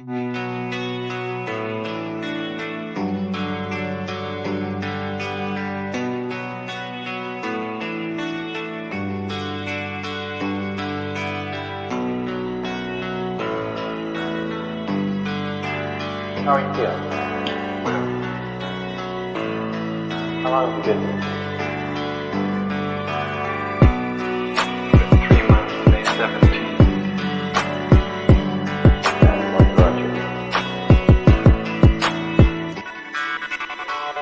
How are you feeling? How long have you been here? 3 months, May 17th. And what brought you?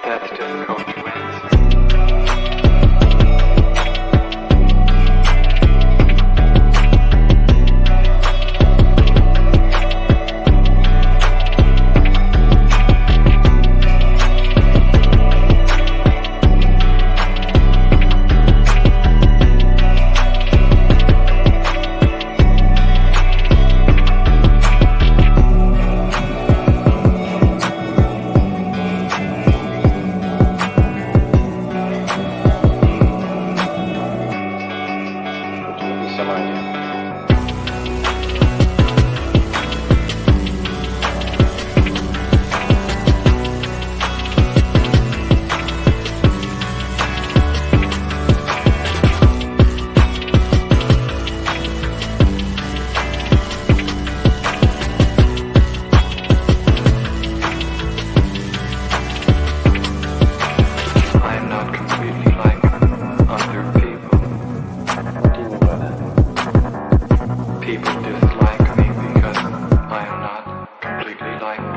That's difficult to answer. Some idea. I am not completely like other people. What do you mean by that? People dislike me because I am not completely like them.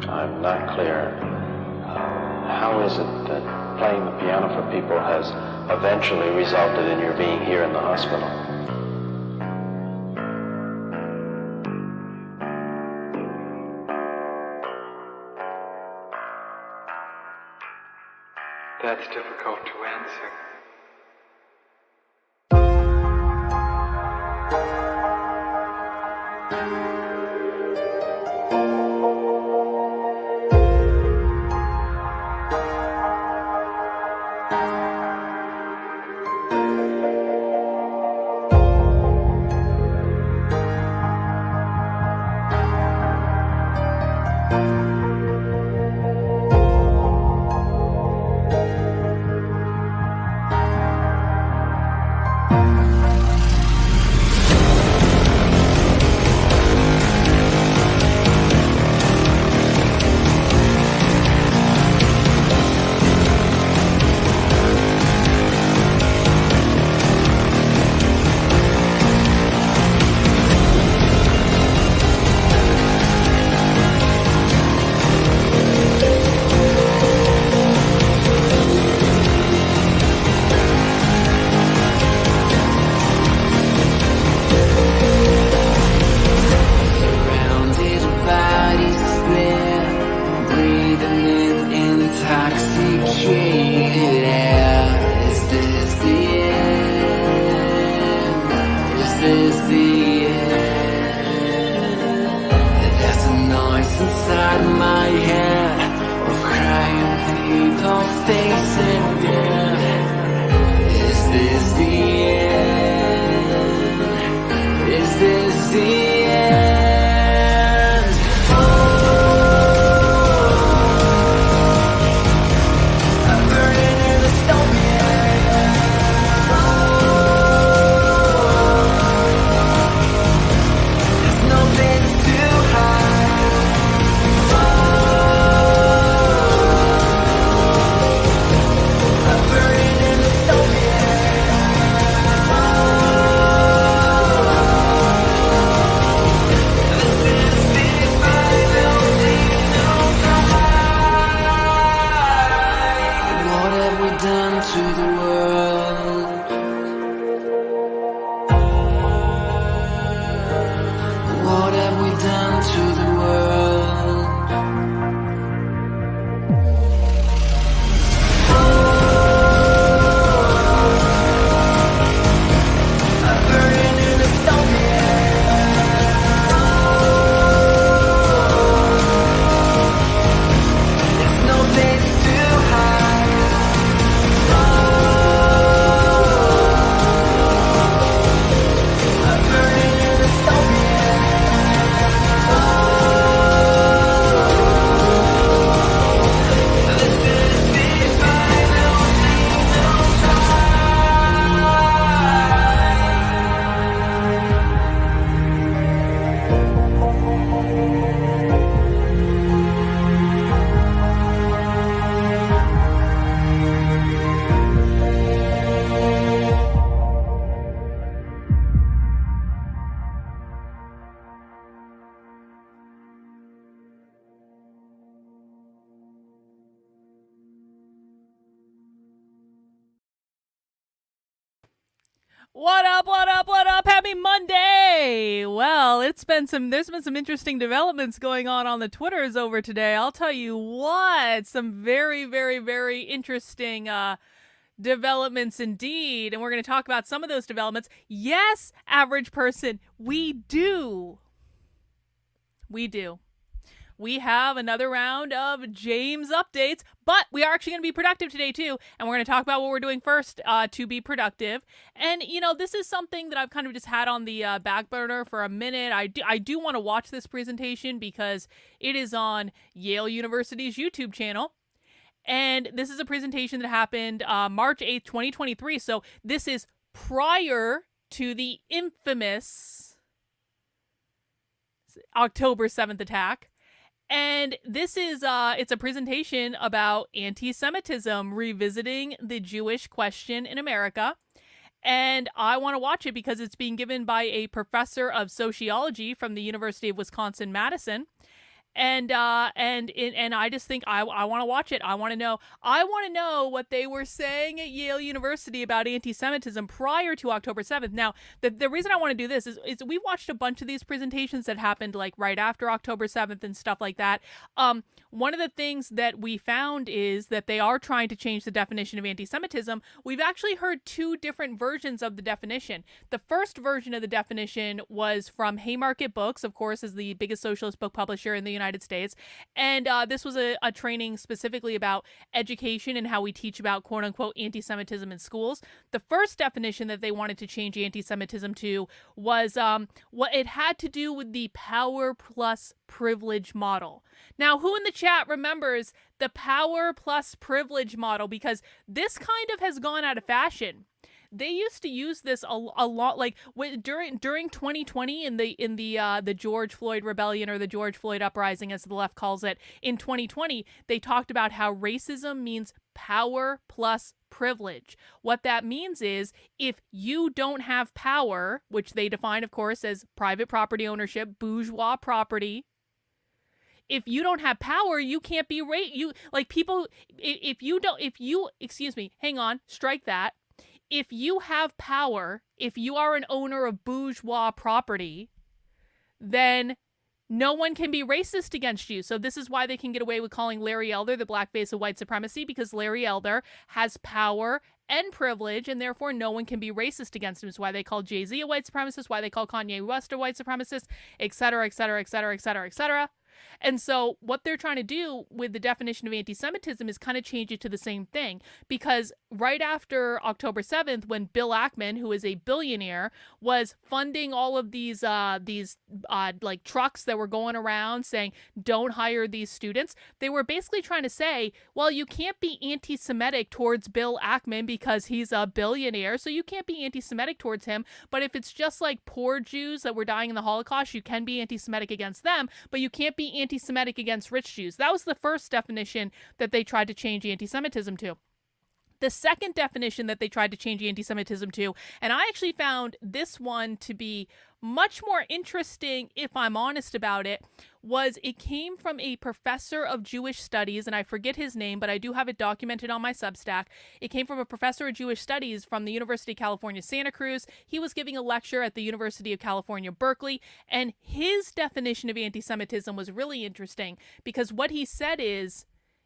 I'm not clear. How is it that playing the piano for people has eventually resulted in your being here in the hospital? That's difficult to answer. this the end? There's a noise inside my head of crying people facing death. Is this the end? Is this the end? I'm burning in the stone. There's no place to hide. I'm burning in the stone. This is the final time. What have we done to the world? What have we done to the world? I'm burning in the stone. There's no place to hide. I'm burning in the stone. This is the final What up, what up, what up? Happy Monday! Well, there's been some interesting developments going on the Twitters over today. I'll tell you what, some very, very, very interesting developments indeed. And we're going to talk about some of those developments. Yes, average person, we do. We have another round of James updates, but we are actually going to be productive today too, and we're going to talk about what we're doing first to be productive. And this is something that I've kind of just had on the back burner for a minute. I do want to watch this presentation because it is on Yale University's YouTube channel. And this is a presentation that happened March 8th, 2023. So this is prior to the infamous October 7th attack. And this is, it's a presentation about anti-Semitism, revisiting the Jewish question in America. And I want to watch it because it's being given by a professor of sociology from the University of Wisconsin-Madison. And I just think I want to watch it. I want to know what they were saying at Yale University about anti-Semitism prior to October 7th. Now, the reason I want to do this is we watched a bunch of these presentations that happened like right after October 7th and stuff like that. One of the things that we found is that they are trying to change the definition of anti-Semitism. We've actually heard two different versions of the definition. The first version of the definition was from Haymarket Books, of course, is the biggest socialist book publisher in the United States. And this was a training specifically about education and how we teach about quote unquote anti-Semitism in schools. The first definition that they wanted to change anti-Semitism to was what it had to do with the power plus privilege model. Now, who in the chat remembers the power plus privilege model? Because this kind of has gone out of fashion. They used to use this a lot, like during 2020 in the George Floyd rebellion, or the George Floyd uprising, as the left calls it. In 2020, they talked about how racism means power plus privilege. What that means is if you don't have power, which they define, of course, as private property ownership, bourgeois property. If you don't have power, you can't be strike that. If you have power, if you are an owner of bourgeois property, then no one can be racist against you. So this is why they can get away with calling Larry Elder the black face of white supremacy, because Larry Elder has power and privilege, and therefore no one can be racist against him. It's why they call Jay-Z a white supremacist, why they call Kanye West a white supremacist, et cetera, et cetera, et cetera, et cetera, et cetera. And so what they're trying to do with the definition of anti-Semitism is kind of change it to the same thing. Because right after October 7th, when Bill Ackman, who is a billionaire, was funding all of these like trucks that were going around saying, don't hire these students, they were basically trying to say, well, you can't be anti-Semitic towards Bill Ackman because he's a billionaire, so you can't be anti-Semitic towards him. But if it's just like poor Jews that were dying in the Holocaust, you can be anti-Semitic against them, but you can't be anti-Semitic against rich Jews. That was the first definition that they tried to change anti-Semitism to. The second definition that they tried to change anti-Semitism to, and I actually found this one to be much more interesting, if I'm honest about it, was it came from a professor of Jewish studies, and I forget his name, but I do have it documented on my Substack. It came from a professor of Jewish studies from the University of California, Santa Cruz. He was giving a lecture at the University of California, Berkeley, and his definition of anti-Semitism was really interesting because what he said is,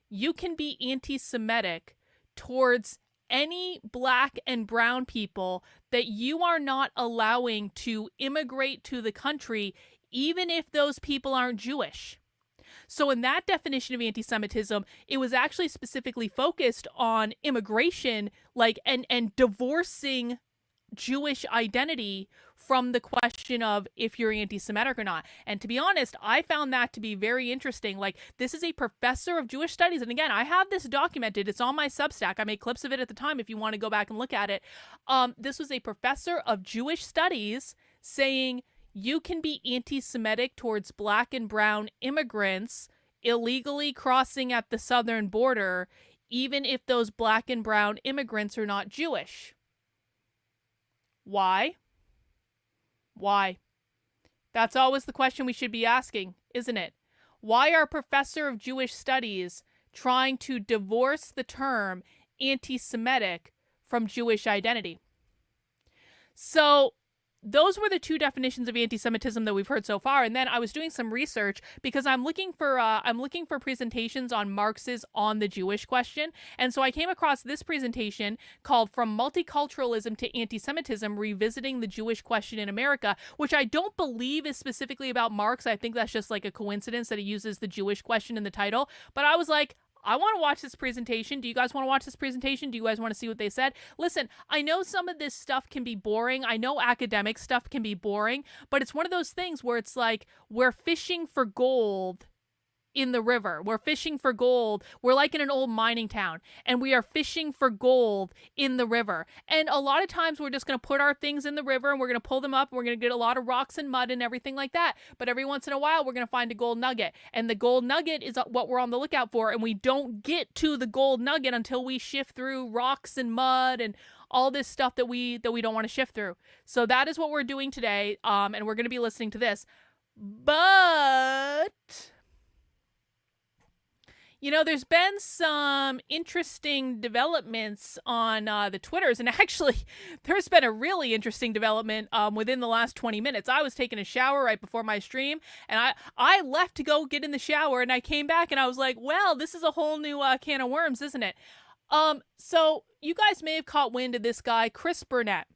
you can be anti-Semitic towards any black and brown people that you are not allowing to immigrate to the country, even if those people aren't Jewish. So in that definition of anti-Semitism, it was actually specifically focused on immigration, like, and divorcing Jewish identity from the question of if you're anti-Semitic or not. And to be honest, I found that to be very interesting. Like, this is a professor of Jewish studies. And again, I have this documented. It's on my Substack. I made clips of it at the time if you want to go back and look at it. This was a professor of Jewish studies saying you can be anti-Semitic towards black and brown immigrants illegally crossing at the southern border, even if those black and brown immigrants are not Jewish. Why? Why? That's always the question we should be asking, isn't it? Why are professor of Jewish studies trying to divorce the term anti-Semitic from Jewish identity? So those were the two definitions of anti-Semitism that we've heard so far. And then I was doing some research because I'm looking for presentations on Marx's On the Jewish Question. And so I came across this presentation called From Multiculturalism to Anti-Semitism, Revisiting the Jewish Question in America, which I don't believe is specifically about Marx. I think that's just like a coincidence that he uses the Jewish question in the title. But I was like, I want to watch this presentation. Do you guys want to watch this presentation? Do you guys want to see what they said? Listen, I know some of this stuff can be boring. I know academic stuff can be boring, but it's one of those things where it's like we're fishing for gold in the river. We're fishing for gold. We're like in an old mining town, and we are fishing for gold in the river. And a lot of times we're just going to put our things in the river and we're going to pull them up and we're going to get a lot of rocks and mud and everything like that. But every once in a while, we're going to find a gold nugget. And the gold nugget is what we're on the lookout for. And we don't get to the gold nugget until we shift through rocks and mud and all this stuff that we don't want to shift through. So that is what we're doing today. And we're going to be listening to this. But you know, there's been some interesting developments on the Twitters, and actually, there's been a really interesting development within the last 20 minutes. I was taking a shower right before my stream, and I left to go get in the shower, and I came back, and I was like, well, this is a whole new can of worms, isn't it? So you guys may have caught wind of this guy, Chris Burnett.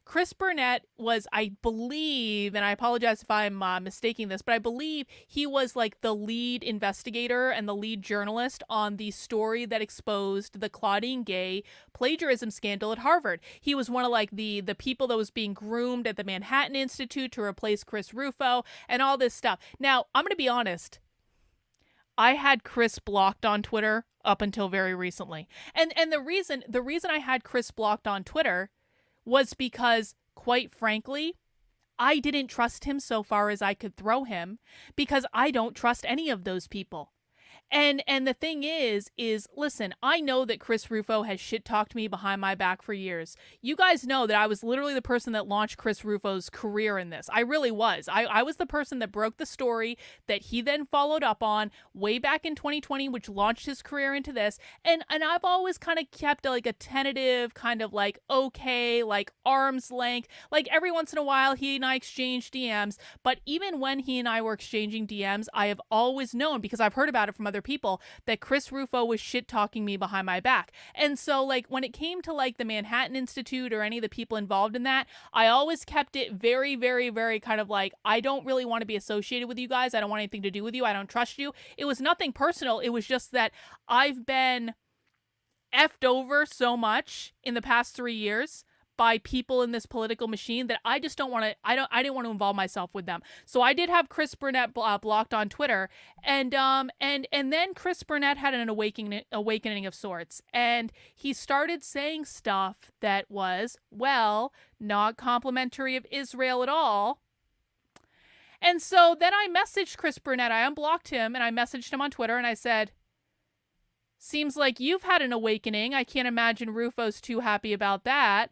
Chris Burnett was, I believe, and I apologize if I'm mistaking this, but I believe he was like the lead investigator and the lead journalist on the story that exposed the Claudine Gay plagiarism scandal at Harvard. He was one of like the people that was being groomed at the Manhattan Institute to replace Chris Rufo and all this stuff. Now, I'm going to be honest. I had Chris blocked on Twitter up until very recently. And the reason I had Chris blocked on Twitter was because, quite frankly, I didn't trust him so far as I could throw him because I don't trust any of those people. And the thing is listen, I know that Chris Rufo has shit-talked me behind my back for years. You guys know that I was literally the person that launched Chris Rufo's career in this. I really was. I was the person that broke the story that he then followed up on way back in 2020, which launched his career into this. And I've always kind of kept like a tentative kind of like, okay, like arm's length. Like every once in a while, he and I exchanged DMs. But even when he and I were exchanging DMs, I have always known, because I've heard about it from other other people that Chris Rufo was shit-talking me behind my back. And so, like, when it came to, like, the Manhattan Institute or any of the people involved in that, I always kept it very, very, very kind of like, I don't really want to be associated with you guys. I don't want anything to do with you. I don't trust you. It was nothing personal. It was just that I've been effed over so much in the past 3 years by people in this political machine that I just don't want to, I didn't want to involve myself with them. So I did have Chris Burnett blocked on Twitter, and then Chris Burnett had an awakening of sorts, and he started saying stuff that was, well, not complimentary of Israel at all. And so then I messaged Chris Burnett, I unblocked him, and I messaged him on Twitter, and I said, seems like you've had an awakening. I can't imagine Rufo's too happy about that.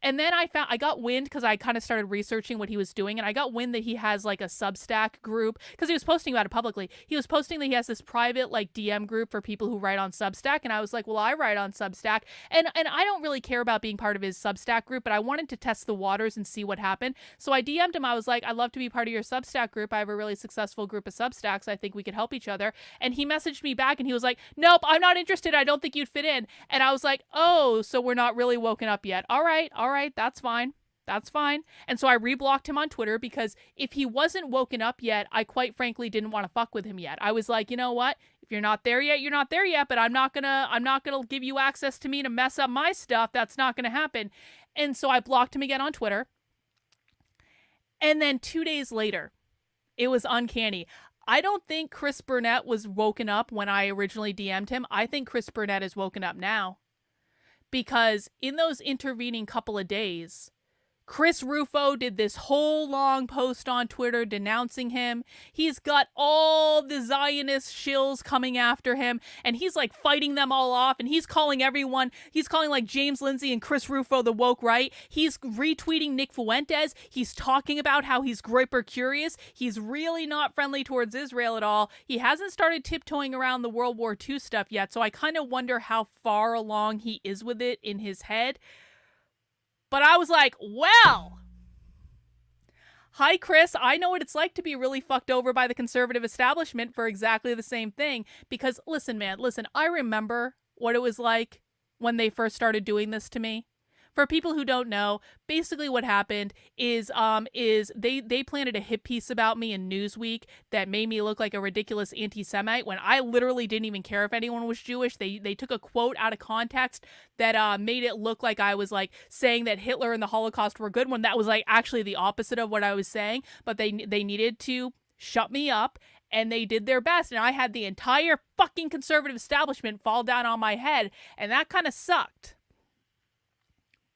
And then I got wind, because I kind of started researching what he was doing, and I got wind that he has like a Substack group, because he was posting about it publicly. He was posting that he has this private like DM group for people who write on Substack, and I was like, well, I write on Substack, and I don't really care about being part of his Substack group, but I wanted to test the waters and see what happened. So I DM'd him. I was like, I'd love to be part of your Substack group. I have a really successful group of Substacks. I think we could help each other. And he messaged me back, and he was like, nope, I'm not interested. I don't think you'd fit in. And I was like, oh, so we're not really woken up yet. All right, that's fine. That's fine. And so I reblocked him on Twitter, because if he wasn't woken up yet, I quite frankly didn't want to fuck with him yet. I was like, you know what? If you're not there yet, you're not there yet, but I'm not gonna give you access to me to mess up my stuff. That's not gonna happen. And so I blocked him again on Twitter. And then 2 days later, it was uncanny. I don't think Chris Burnett was woken up when I originally DM'd him. I think Chris Burnett is woken up now. Because in those intervening couple of days, Chris Rufo did this whole long post on Twitter denouncing him. He's got all the Zionist shills coming after him, and he's like fighting them all off, and he's calling like James Lindsay and Chris Rufo the woke right. He's retweeting Nick Fuentes. He's talking about how he's Groyper curious. He's really not friendly towards Israel at all. He hasn't started tiptoeing around the World War II stuff yet, so I kind of wonder how far along he is with it in his head. But I was like, well, hi, Chris. I know what it's like to be really fucked over by the conservative establishment for exactly the same thing. Because listen, I remember what it was like when they first started doing this to me. For people who don't know, basically what happened is they planted a hit piece about me in Newsweek that made me look like a ridiculous anti-Semite when I literally didn't even care if anyone was Jewish. They took a quote out of context that made it look like I was like saying that Hitler and the Holocaust were good, when that was like actually the opposite of what I was saying. But they needed to shut me up, and they did their best, and I had the entire fucking conservative establishment fall down on my head, and that kind of sucked.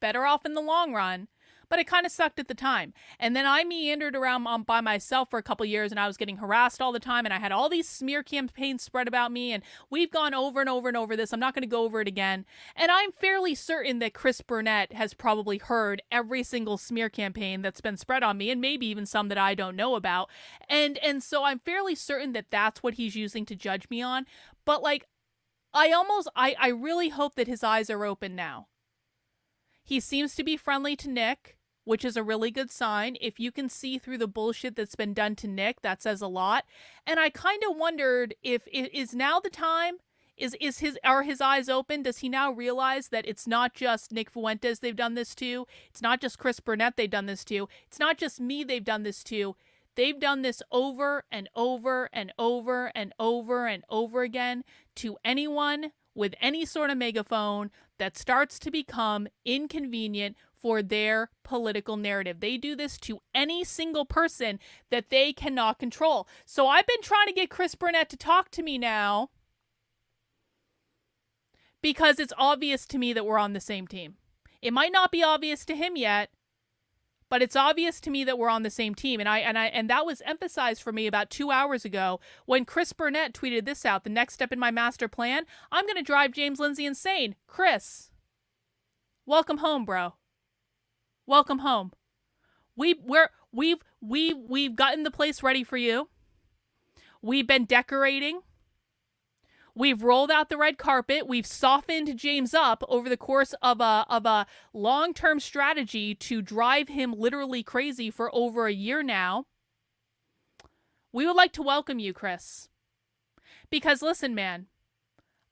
Better off in the long run, but it kind of sucked at the time. And then I meandered around by myself for a couple years, and I was getting harassed all the time, and I had all these smear campaigns spread about me, and we've gone over and over and over this. I'm not going to go over it again. And I'm fairly certain that Chris Burnett has probably heard every single smear campaign that's been spread on me, and maybe even some that I don't know about. And so I'm fairly certain that that's what he's using to judge me on. But like, I really hope that his eyes are open now. He seems to be friendly to Nick, which is a really good sign. If you can see through the bullshit that's been done to Nick, that says a lot. And I kind of wondered if is now the time. Are his eyes open? Does he now realize that it's not just Nick Fuentes they've done this to? It's not just Chris Burnett they've done this to. It's not just me they've done this to. They've done this over and over and over and over and over again to anyone with any sort of megaphone that starts to become inconvenient for their political narrative. They do this to any single person that they cannot control. So I've been trying to get Chris Burnett to talk to me now, because it's obvious to me that we're on the same team. It might not be obvious to him yet, but it's obvious to me that we're on the same team. And that was emphasized for me about 2 hours ago when Chris Burnett tweeted this out. The next step in my master plan, I'm going to drive James Lindsay insane. Chris, welcome home, bro. Welcome home. We've gotten the place ready for you. We've been decorating. We've rolled out the red carpet. We've softened James up over the course of a long-term strategy to drive him literally crazy for over a year now. We would like to welcome you, Chris. Because listen, man,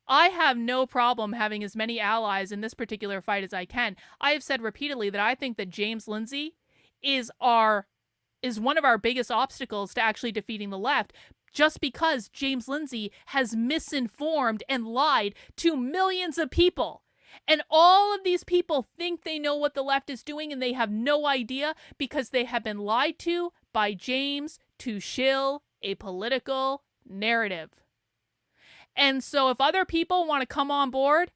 I have no problem having as many allies in this particular fight as I can. I have said repeatedly that I think that James Lindsay is one of our biggest obstacles to actually defeating the left, just because James Lindsay has misinformed and lied to millions of people. And all of these people think they know what the left is doing, and they have no idea because they have been lied to by James to shill a political narrative. And so if other people want to come on board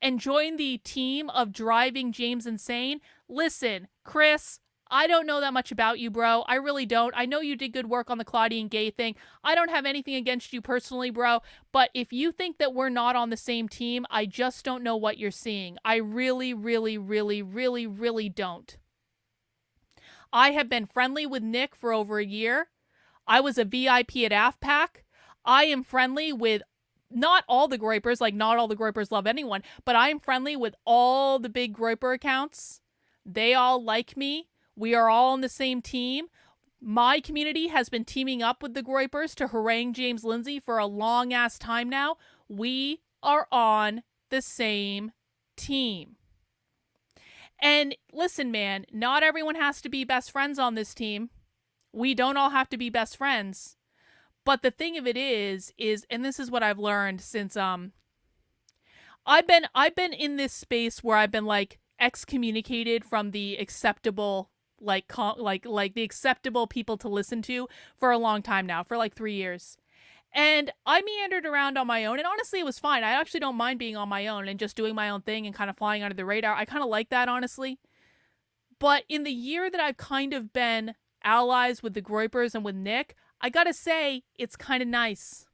and join the team of driving James insane, listen, Chris, I don't know that much about you, bro. I really don't. I know you did good work on the Claudian Gay thing. I don't have anything against you personally, bro. But if you think that we're not on the same team, I just don't know what you're seeing. I really, really, really, really, really don't. I have been friendly with Nick for over a year. I was a VIP at AFPAC. I am friendly with not all the Groypers, like not all the Groypers love anyone, but I am friendly with all the big Groyper accounts. They all like me. We are all on the same team. My community has been teaming up with the Groypers to harangue James Lindsay for a long ass time now. We are on the same team. And listen, man, not everyone has to be best friends on this team. We don't all have to be best friends. But the thing of it is, and this is what I've learned since I've been in this space where I've been like excommunicated from the acceptable like the acceptable people to listen to for a long time now, for like 3 years. And I meandered around on my own, and honestly, it was fine. I actually don't mind being on my own and just doing my own thing and kind of flying under the radar. I kind of like that, honestly. But in the year that I've kind of been allies with the Groypers and with Nick, I gotta say, it's kind of nice.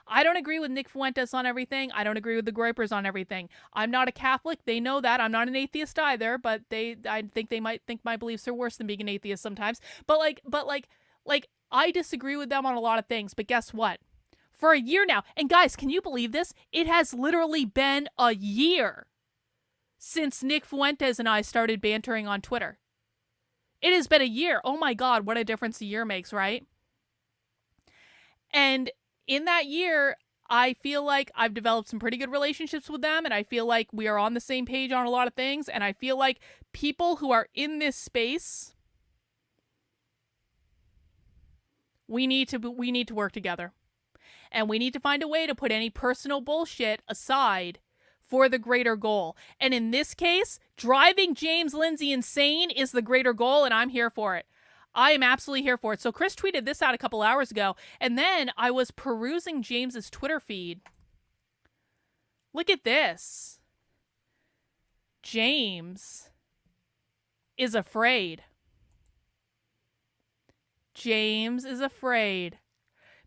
I don't agree with Nick Fuentes on everything. I don't agree with the Groypers on everything. I'm not a Catholic. They know that. I'm not an atheist either, but I think they might think my beliefs are worse than being an atheist sometimes. But I disagree with them on a lot of things. But guess what? For a year now, and guys, can you believe this? It has literally been a year since Nick Fuentes and I started bantering on Twitter. It has been a year. Oh my God, what a difference a year makes, right? And in that year, I feel like I've developed some pretty good relationships with them, and I feel like we are on the same page on a lot of things, and I feel like people who are in this space, we need to work together. And we need to find a way to put any personal bullshit aside for the greater goal. And in this case, driving James Lindsay insane is the greater goal, and I'm here for it. I am absolutely here for it. So Chris tweeted this out a couple hours ago, and then I was perusing James's Twitter feed. Look at this. James is afraid. James is afraid.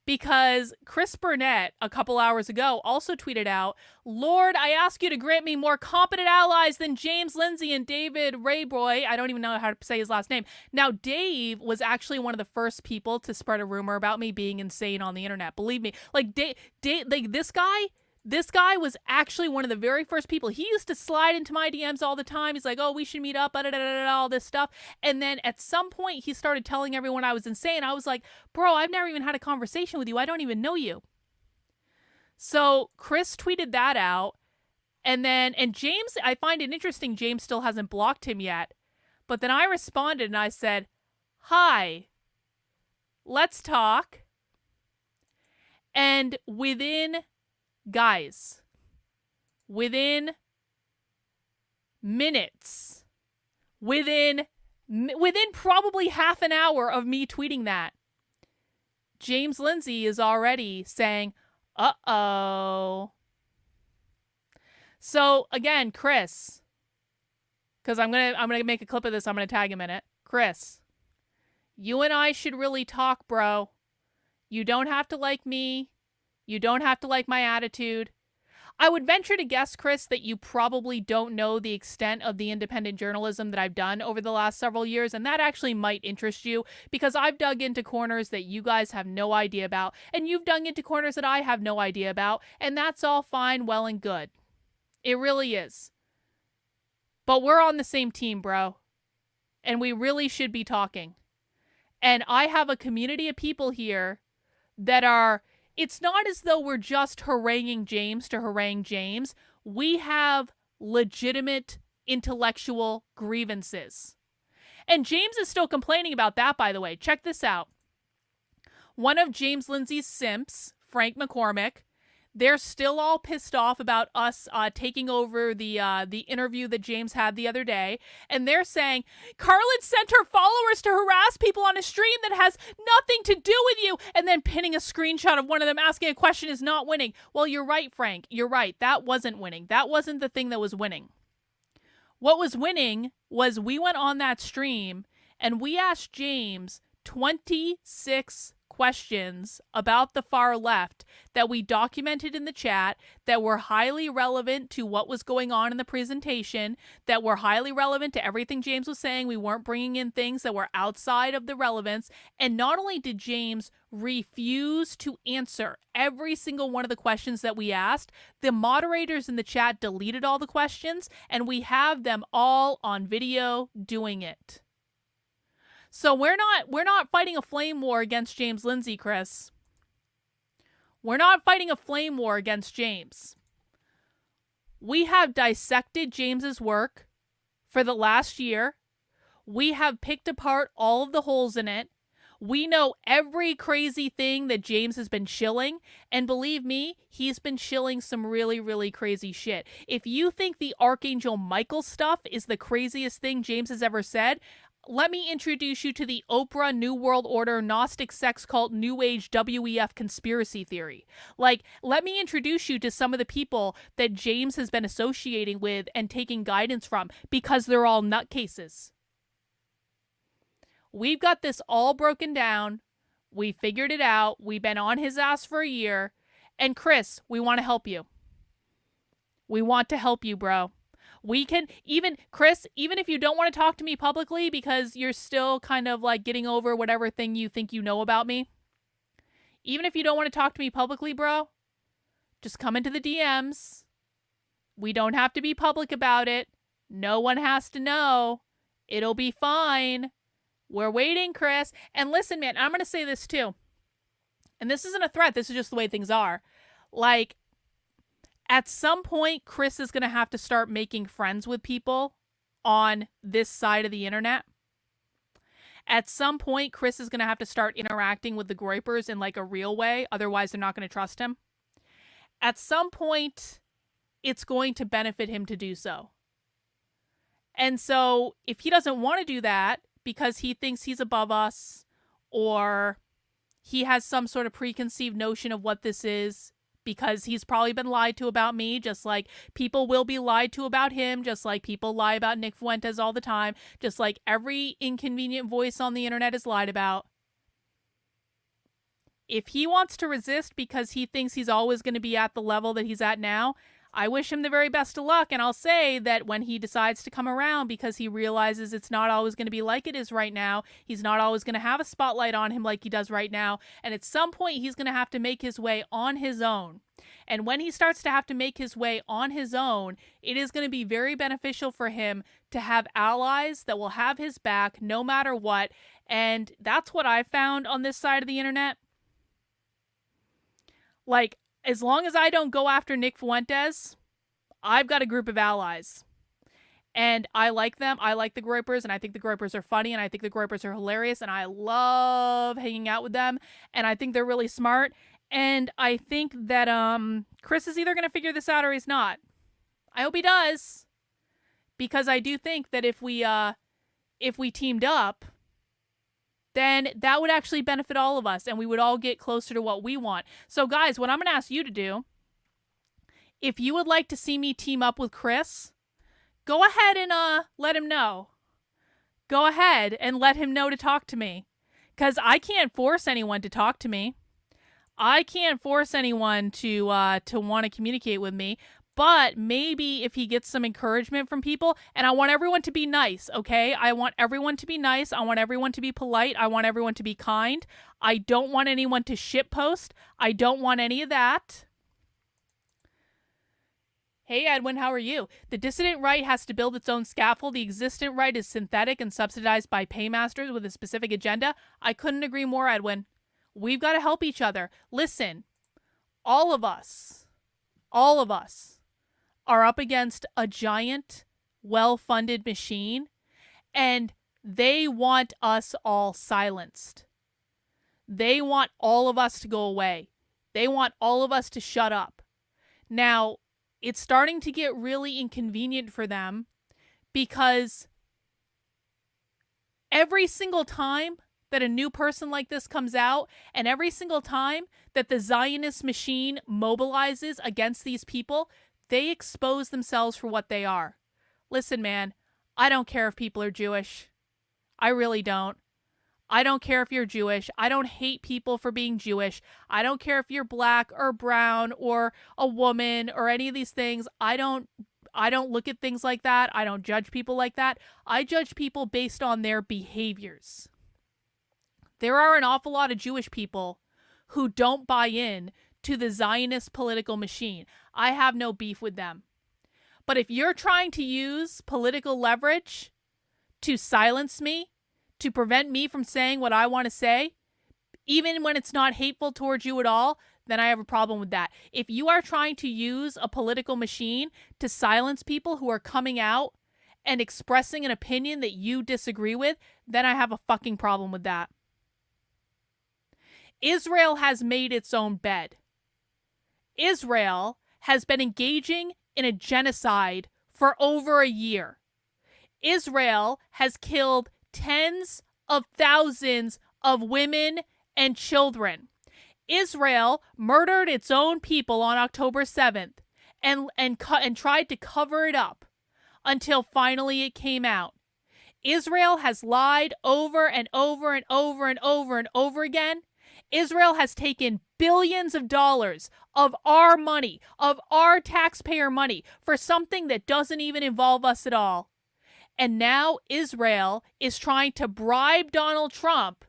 Because Chris Burnett, a couple hours ago, also tweeted out, "Lord, I ask you to grant me more competent allies than James Lindsay and David Rayboy." I don't even know how to say his last name. Now, Dave was actually one of the first people to spread a rumor about me being insane on the internet. Believe me. Like, this guy was actually one of the very first people. He used to slide into my DMs all the time. He's like, "Oh, we should meet up, all this stuff." And then at some point, he started telling everyone I was insane. I was like, "Bro, I've never even had a conversation with you. I don't even know you." So Chris tweeted that out. And James, I find it interesting, James still hasn't blocked him yet. But then I responded and I said, "Hi, let's talk." And within minutes, within probably half an hour of me tweeting that, James Lindsay is already saying, "Uh-oh." So again, Chris, because I'm gonna make a clip of this, I'm gonna tag him in it. Chris, you and I should really talk, bro. You don't have to like me. You don't have to like my attitude. I would venture to guess, Chris, that you probably don't know the extent of the independent journalism that I've done over the last several years, and that actually might interest you, because I've dug into corners that you guys have no idea about, and you've dug into corners that I have no idea about, and that's all fine, well, and good. It really is. But we're on the same team, bro, and we really should be talking. And I have a community of people here that are it's not as though we're just haranguing James to harangue James. We have legitimate intellectual grievances. And James is still complaining about that, by the way. Check this out. One of James Lindsay's simps, Frank McCormick, they're still all pissed off about us taking over the interview that James had the other day. And they're saying, Carlin sent her followers to harass people on a stream that has nothing to do with you. And then pinning a screenshot of one of them asking a question is not winning. Well, you're right, Frank. You're right. That wasn't winning. That wasn't the thing that was winning. What was winning was we went on that stream and we asked James 26 questions about the far left that we documented in the chat, that were highly relevant to what was going on in the presentation, that were highly relevant to everything James was saying. We weren't bringing in things that were outside of the relevance. And not only did James refuse to answer every single one of the questions that we asked, the moderators in the chat deleted all the questions, and we have them all on video doing it. So we're not fighting a flame war against James Lindsay, Chris. We're not fighting a flame war against James. We have dissected James's work for the last year. We have picked apart all of the holes in it. We know every crazy thing that James has been shilling. And believe me, he's been shilling some really, really crazy shit. If you think the Archangel Michael stuff is the craziest thing James has ever said, let me introduce you to the Oprah New World Order Gnostic sex cult New Age WEF conspiracy theory. Like, let me introduce you to some of the people that James has been associating with and taking guidance from, because they're all nutcases. We've got this all broken down. We figured it out. We've been on his ass for a year. And Chris, we want to help you. We want to help you, bro. We can, Chris, even if you don't want to talk to me publicly because you're still kind of like getting over whatever thing you think you know about me, even if you don't want to talk to me publicly, bro, just come into the DMs. We don't have to be public about it. No one has to know. It'll be fine. We're waiting, Chris. And listen, man, I'm going to say this too. And this isn't a threat. This is just the way things are. Like, at some point, Chris is going to have to start making friends with people on this side of the internet. At some point, Chris is going to have to start interacting with the groypers in like a real way. Otherwise, they're not going to trust him. At some point, it's going to benefit him to do so. And so if he doesn't want to do that because he thinks he's above us, or he has some sort of preconceived notion of what this is, because he's probably been lied to about me, just like people will be lied to about him, just like people lie about Nick Fuentes all the time, just like every inconvenient voice on the internet is lied about. If he wants to resist because he thinks he's always going to be at the level that he's at now, I wish him the very best of luck. And I'll say that when he decides to come around, because he realizes it's not always going to be like it is right now, he's not always going to have a spotlight on him like he does right now. And at some point, he's going to have to make his way on his own. And when he starts to have to make his way on his own, it is going to be very beneficial for him to have allies that will have his back no matter what. And that's what I found on this side of the internet. Like, as long as I don't go after Nick Fuentes, I've got a group of allies. And I like them. I like the groypers, and I think the groypers are funny, and I think the groypers are hilarious, and I love hanging out with them, and I think they're really smart. And I think that Chris is either going to figure this out or he's not. I hope he does, because I do think that if we teamed up, then that would actually benefit all of us, and we would all get closer to what we want. So guys, what I'm going to ask you to do, if you would like to see me team up with Chris, go ahead and let him know. Go ahead and let him know to talk to me, because I can't force anyone to talk to me. I can't force anyone to want to communicate with me. But maybe if he gets some encouragement from people, and I want everyone to be nice, okay? I want everyone to be nice. I want everyone to be polite. I want everyone to be kind. I don't want anyone to shitpost. I don't want any of that. Hey, Edwin, how are you? The dissident right has to build its own scaffold. The existent right is synthetic and subsidized by paymasters with a specific agenda. I couldn't agree more, Edwin. We've got to help each other. Listen, all of us are up against a giant, well-funded machine, and they want us all silenced. They want all of us to go away. They want all of us to shut up. Now, it's starting to get really inconvenient for them because every single time that a new person like this comes out, and every single time that the Zionist machine mobilizes against these people, they expose themselves for what they are. Listen, man, I don't care if people are Jewish. I really don't. I don't care if you're Jewish. I don't hate people for being Jewish. I don't care if you're black or brown or a woman or any of these things. I don't look at things like that. I don't judge people like that. I judge people based on their behaviors. There are an awful lot of Jewish people who don't buy in to the Zionist political machine. I have no beef with them. But if you're trying to use political leverage to silence me, to prevent me from saying what I want to say, even when it's not hateful towards you at all, then I have a problem with that. If you are trying to use a political machine to silence people who are coming out and expressing an opinion that you disagree with, then I have a fucking problem with that. Israel has made its own bed. Israel has been engaging in a genocide for over a year. Israel has killed tens of thousands of women and children. Israel murdered its own people on October 7th and tried to cover it up until finally it came out. Israel has lied over and over and over and over and over again. Israel has taken billions of dollars of our money, of our taxpayer money, for something that doesn't even involve us at all. And now Israel is trying to bribe Donald Trump,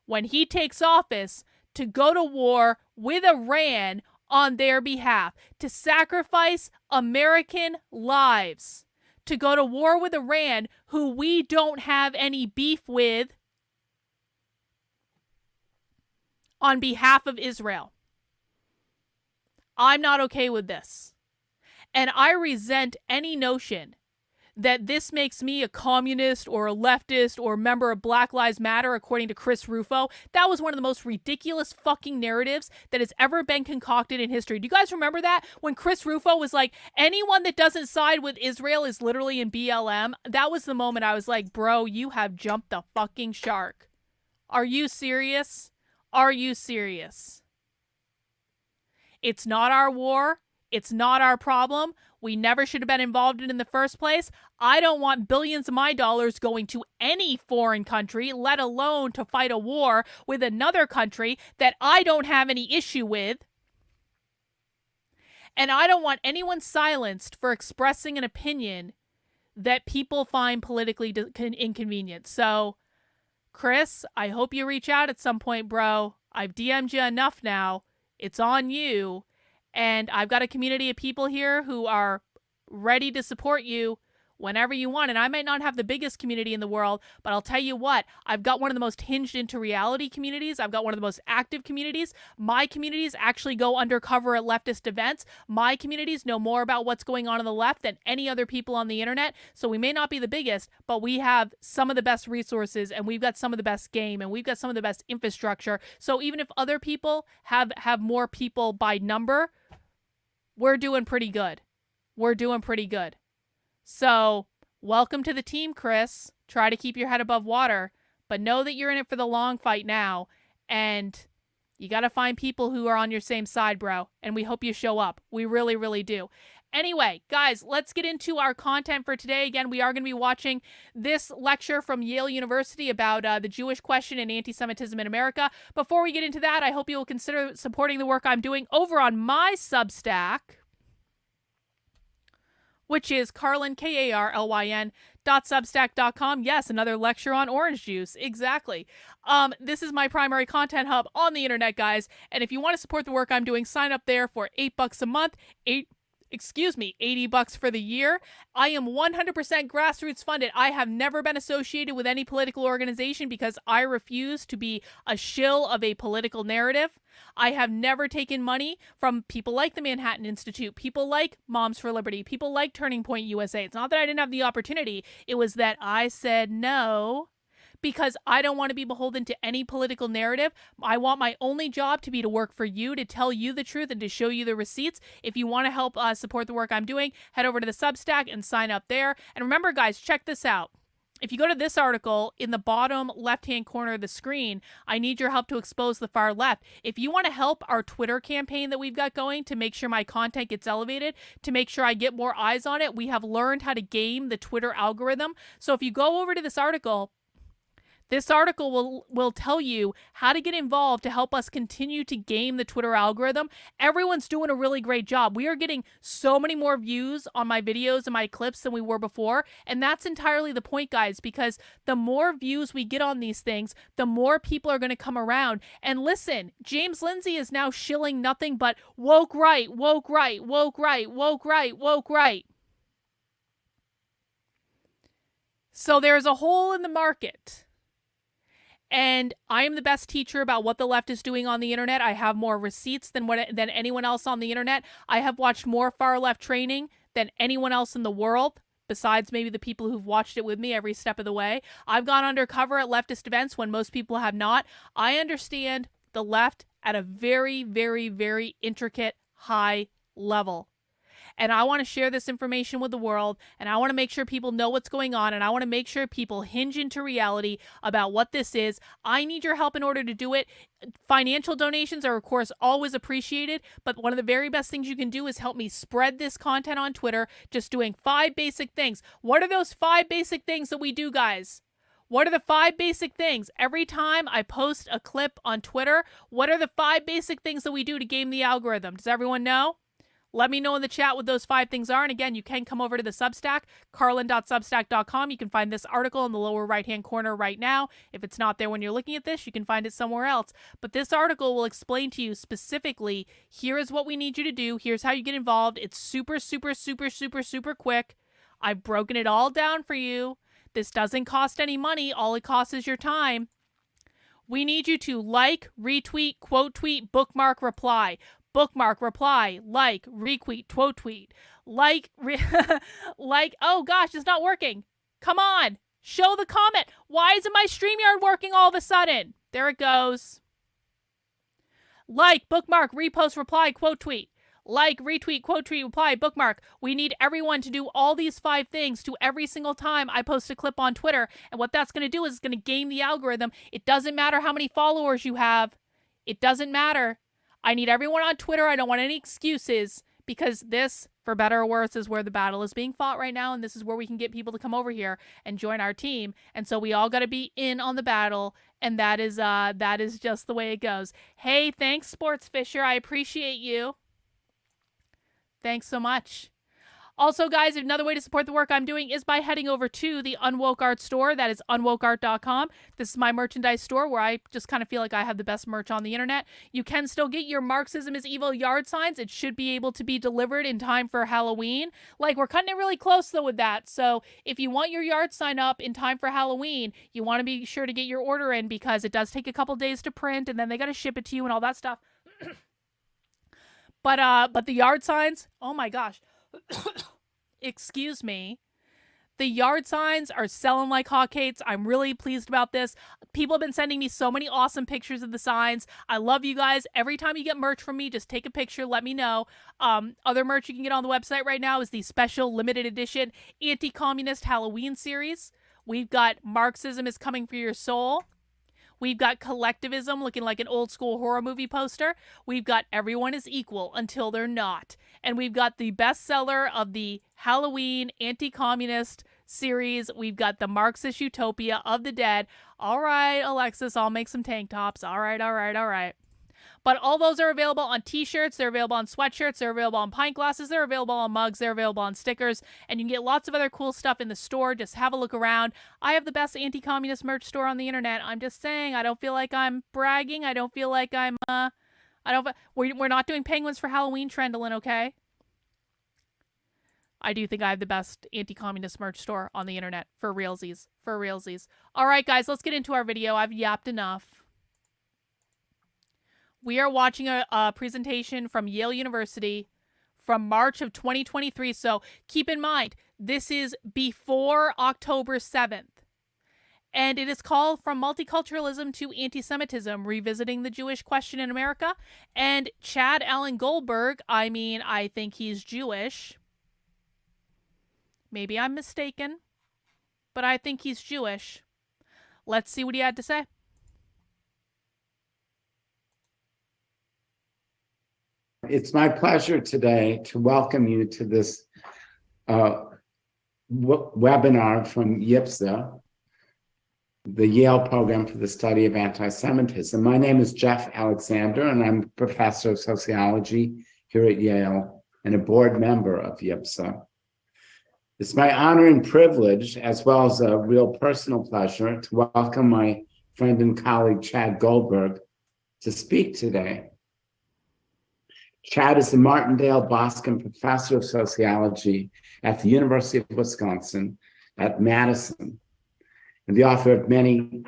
when he takes office, to go to war with Iran on their behalf, to sacrifice American lives, to go to war with Iran, who we don't have any beef with, on behalf of Israel. I'm not okay with this. And I resent any notion that this makes me a communist or a leftist or a member of Black Lives Matter, according to Chris Rufo. That was one of the most ridiculous fucking narratives that has ever been concocted in history. Do you guys remember that? When Chris Rufo was like, anyone that doesn't side with Israel is literally in BLM. That was the moment I was like, bro, you have jumped the fucking shark. Are you serious? Are you serious? It's not our war. It's not our problem. We never should have been involved in the first place. I don't want billions of my dollars going to any foreign country, let alone to fight a war with another country that I don't have any issue with. And I don't want anyone silenced for expressing an opinion that people find politically inconvenient. So, Chris, I hope you reach out at some point, bro. I've DM'd you enough now. It's on you. And I've got a community of people here who are ready to support you whenever you want. And I might not have the biggest community in the world, but I'll tell you what, I've got one of the most hinged into reality communities. I've got one of the most active communities. My communities actually go undercover at leftist events. My communities know more about what's going on the left than any other people on the internet. So we may not be the biggest, but we have some of the best resources, and we've got some of the best game, and we've got some of the best infrastructure. So even if other people have more people by number, we're doing pretty good. We're doing pretty good. So, welcome to the team, Chris. Try to keep your head above water, but know that you're in it for the long fight now, and you got to find people who are on your same side, bro, and we hope you show up. We really, really do. Anyway, guys, let's get into our content for today. Again, we are going to be watching this lecture from Yale University about the Jewish question and anti-Semitism in America. Before we get into that, I hope you will consider supporting the work I'm doing over on my Substack, which is Carlyn, KARLYN.substack.com. Yes, another lecture on orange juice. Exactly. This is my primary content hub on the internet, guys. And if you want to support the work I'm doing, sign up there for $8 a month, excuse me, $80 for the year. I am 100% grassroots funded. I have never been associated with any political organization because I refuse to be a shill of a political narrative. I have never taken money from people like the Manhattan Institute, people like Moms for Liberty, people like Turning Point USA. It's not that I didn't have the opportunity. It was that I said no because I don't want to be beholden to any political narrative. I want my only job to be to work for you, to tell you the truth, and to show you the receipts. If you want to help support the work I'm doing, head over to the Substack and sign up there. And remember, guys, check this out. If you go to this article, in the bottom left-hand corner of the screen, I need your help to expose the far left. If you want to help our Twitter campaign that we've got going to make sure my content gets elevated, to make sure I get more eyes on it, we have learned how to game the Twitter algorithm. So if you go over to this article will tell you how to get involved to help us continue to game the Twitter algorithm. Everyone's doing a really great job. We are getting so many more views on my videos and my clips than we were before. And that's entirely the point, guys, because the more views we get on these things, the more people are going to come around. And listen, James Lindsay is now shilling nothing but woke right, woke right, woke right, woke right, woke right. So there's a hole in the market. And I am the best teacher about what the left is doing on the internet. I have more receipts than anyone else on the internet. I have watched more far left training than anyone else in the world, besides maybe the people who've watched it with me every step of the way. I've gone undercover at leftist events when most people have not. I understand the left at a very, very, very intricate, high level. And I want to share this information with the world, and I want to make sure people know what's going on, and I want to make sure people hinge into reality about what this is. I need your help in order to do it. Financial donations are, of course, always appreciated, but one of the very best things you can do is help me spread this content on Twitter, just doing 5 basic things. What are those 5 basic things that we do, guys? What are the 5 basic things? Every time I post a clip on Twitter, what are the 5 basic things that we do to game the algorithm? Does everyone know? Let me know in the chat what those 5 things are. And again, you can come over to the Substack, carlin.substack.com. You can find this article in the lower right-hand corner right now. If it's not there when you're looking at this, you can find it somewhere else. But this article will explain to you specifically, here is what we need you to do. Here's how you get involved. It's super, super, super, super, super quick. I've broken it all down for you. This doesn't cost any money. All it costs is your time. We need you to like, retweet, quote tweet, bookmark, reply. Bookmark, reply, like, retweet, quote tweet, like, oh gosh, it's not working. Come on, show the comment. Why isn't my StreamYard working all of a sudden? There it goes. Like, bookmark, repost, reply, quote tweet. Like, retweet, quote tweet, reply, bookmark. We need everyone to do all these 5 things to every single time I post a clip on Twitter. And what that's going to do is it's going to game the algorithm. It doesn't matter how many followers you have. It doesn't matter. I need everyone on Twitter. I don't want any excuses, because this, for better or worse, is where the battle is being fought right now. And this is where we can get people to come over here and join our team. And so we all got to be in on the battle. And that is just the way it goes. Hey, thanks, Sports Fisher. I appreciate you. Thanks so much. Also, guys, another way to support the work I'm doing is by heading over to the Unwoke Art store. That is unwokeart.com. This is my merchandise store where I just kind of feel like I have the best merch on the internet. You can still get your Marxism is Evil yard signs. It should be able to be delivered in time for Halloween. Like, we're cutting it really close, though, with that. So if you want your yard sign up in time for Halloween, you want to be sure to get your order in, because it does take a couple days to print, and then they got to ship it to you and all that stuff. But the yard signs, oh my gosh. Excuse me. The yard signs are selling like hotcakes. I'm really pleased about this. People have been sending me so many awesome pictures of the signs. I love you guys. Every time you get merch from me, just take a picture, let me know. Other merch you can get on the website right now is the special limited edition anti-communist Halloween series. We've got Marxism is Coming for Your Soul. We've got collectivism looking like an old school horror movie poster. We've got everyone is equal until they're not. And we've got the bestseller of the Halloween anti-communist series. We've got the Marxist Utopia of the Dead. All right, Alexis, I'll make some tank tops. All right, all right, all right. But all those are available on t-shirts, they're available on sweatshirts, they're available on pint glasses, they're available on mugs, they're available on stickers, and you can get lots of other cool stuff in the store. Just have a look around. I have the best anti-communist merch store on the internet. I'm just saying, I don't feel like I'm bragging. I don't feel like I'm, we're not doing penguins for Halloween, Trendlin, okay? I do think I have the best anti-communist merch store on the internet. For realsies. For realsies. All right, guys, let's get into our video. I've yapped enough. We are watching a presentation from Yale University from March of 2023. So keep in mind, this is before October 7th. And it is called From Multiculturalism to Antisemitism, Revisiting the Jewish Question in America. And Chad Allen Goldberg, I think he's Jewish. Maybe I'm mistaken, but I think he's Jewish. Let's see what he had to say. It's my pleasure today to welcome you to this webinar from YIPSA, the Yale Program for the Study of Anti-Semitism. My name is Jeff Alexander, and I'm a professor of sociology here at Yale and a board member of YIPSA. It's my honor and privilege, as well as a real personal pleasure, to welcome my friend and colleague, Chad Goldberg, to speak today. Chad is the Martindale Boskin Professor of Sociology at the University of Wisconsin at Madison, and the author of many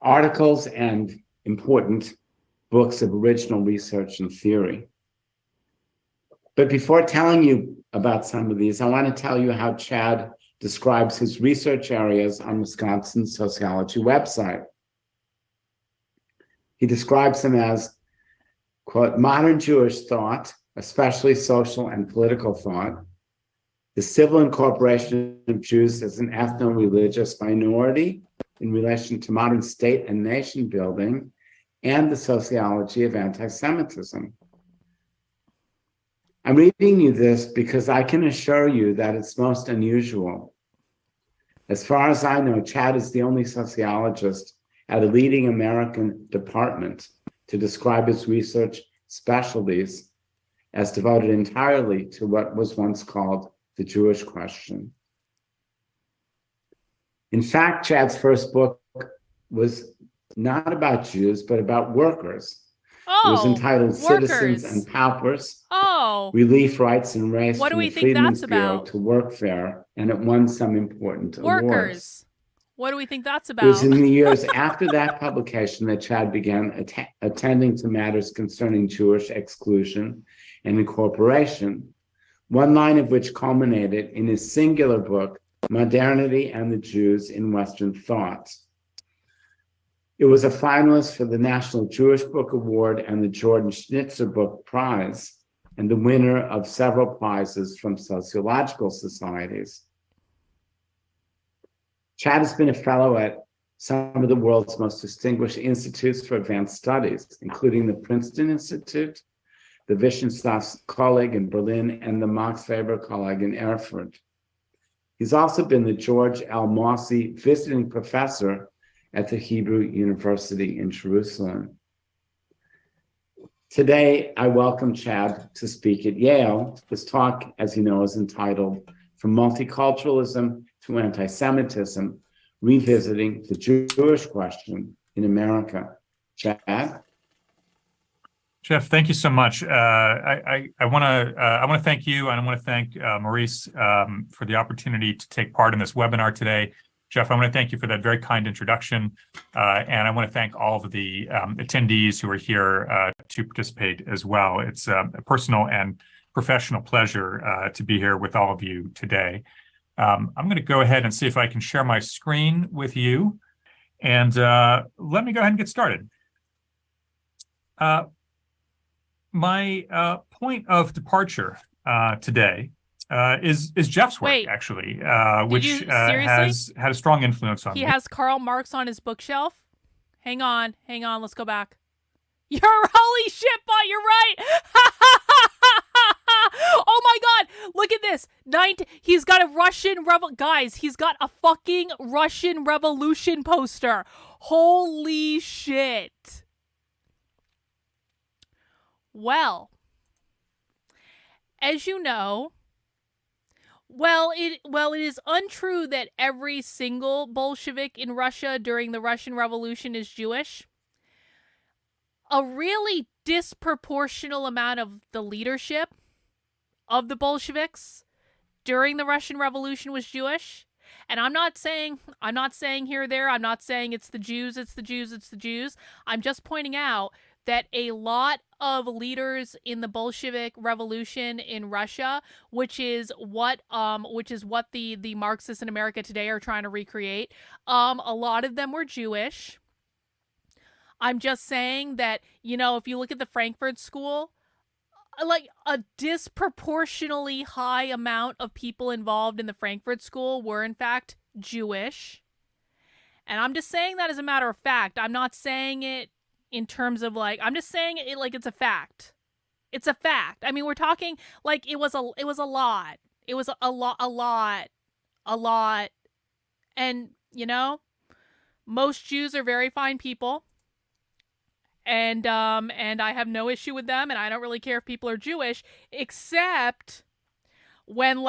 articles and important books of original research and theory. But before telling you about some of these, I want to tell you how Chad describes his research areas on Wisconsin's sociology website. He describes them as, quote, modern Jewish thought, especially social and political thought, the civil incorporation of Jews as an ethno-religious minority in relation to modern state and nation building, and the sociology of anti-Semitism. I'm reading you this because I can assure you that it's most unusual. As far as I know, Chad is the only sociologist at a leading American department to describe his research specialties as devoted entirely to what was once called the Jewish question. In fact, Chad's first book was not about Jews, but about workers. It was entitled workers. Citizens and Paupers, Oh. Relief, Rights, and Race What do from we the think Freedmen's that's Bureau about? to Workfare, and it won some important awards. Workers. What do we think that's It was about? in the years after that publication that Chad began attending to matters concerning Jewish exclusion and incorporation, one line of which culminated in his singular book, Modernity and the Jews in Western Thought. It was a finalist for the National Jewish Book Award and the Jordan Schnitzer Book Prize, and the winner of several prizes from sociological societies. Chad has been a fellow at some of the world's most distinguished institutes for advanced studies, including the Princeton Institute, the Wissenschaft Kolleg in Berlin, and the Max Weber Kolleg in Erfurt. He's also been the George L. Mossey Visiting Professor at the Hebrew University in Jerusalem. Today, I welcome Chad to speak at Yale. This talk, as you know, is entitled From Multiculturalism to Anti-Semitism, Revisiting the Jewish Question in America. Chad? Jeff, thank you so much. I want to thank you, and I want to thank Maurice for the opportunity to take part in this webinar today. Jeff, I want to thank you for that very kind introduction, and I want to thank all of the attendees who are here to participate as well. It's a personal and professional pleasure to be here with all of you today. I'm going to go ahead and see if I can share my screen with you, and let me go ahead and get started. My point of departure today is Jeff's work. Wait, actually, did which you has had a strong influence on He me. has Karl Marx on his bookshelf? Hang on, let's go back. Holy shit, Bot, you're right! Oh my god, look at this. He's got a guys, he's got a fucking Russian Revolution poster. Holy shit. Well, as you know, it is untrue that every single Bolshevik in Russia during the Russian Revolution is Jewish. A really disproportional amount of the leadership of the Bolsheviks during the Russian Revolution was Jewish. And I'm not saying here or there, I'm not saying it's the Jews, it's the Jews, it's the Jews. I'm just pointing out that a lot of leaders in the Bolshevik Revolution in Russia, which is what the Marxists in America today are trying to recreate, a lot of them were Jewish. I'm just saying that, if you look at the Frankfurt School, like a disproportionately high amount of people involved in the Frankfurt School were in fact Jewish. And I'm just saying that as a matter of fact. I'm not saying it in terms of I'm just saying it like it's a fact. It's a fact. I mean, we're talking like it was a lot. It was a lot. And, most Jews are very fine people. And I have no issue with them, and I don't really care if people are Jewish, except when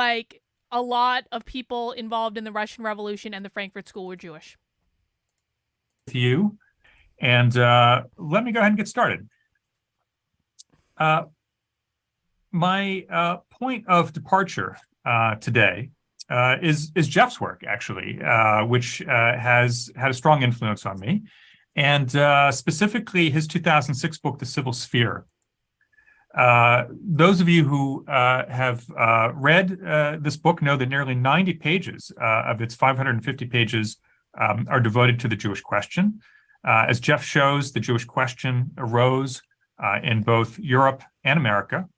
a lot of people involved in the Russian Revolution and the Frankfurt School were Jewish. With you, and let me go ahead and get started. My point of departure today is Jeff's work, actually, which has had a strong influence on me. And specifically his 2006 book, The Civil Sphere. Those of you who have read this book know that nearly 90 pages of its 550 pages are devoted to the Jewish question. As Jeff shows, the Jewish question arose in both Europe and America,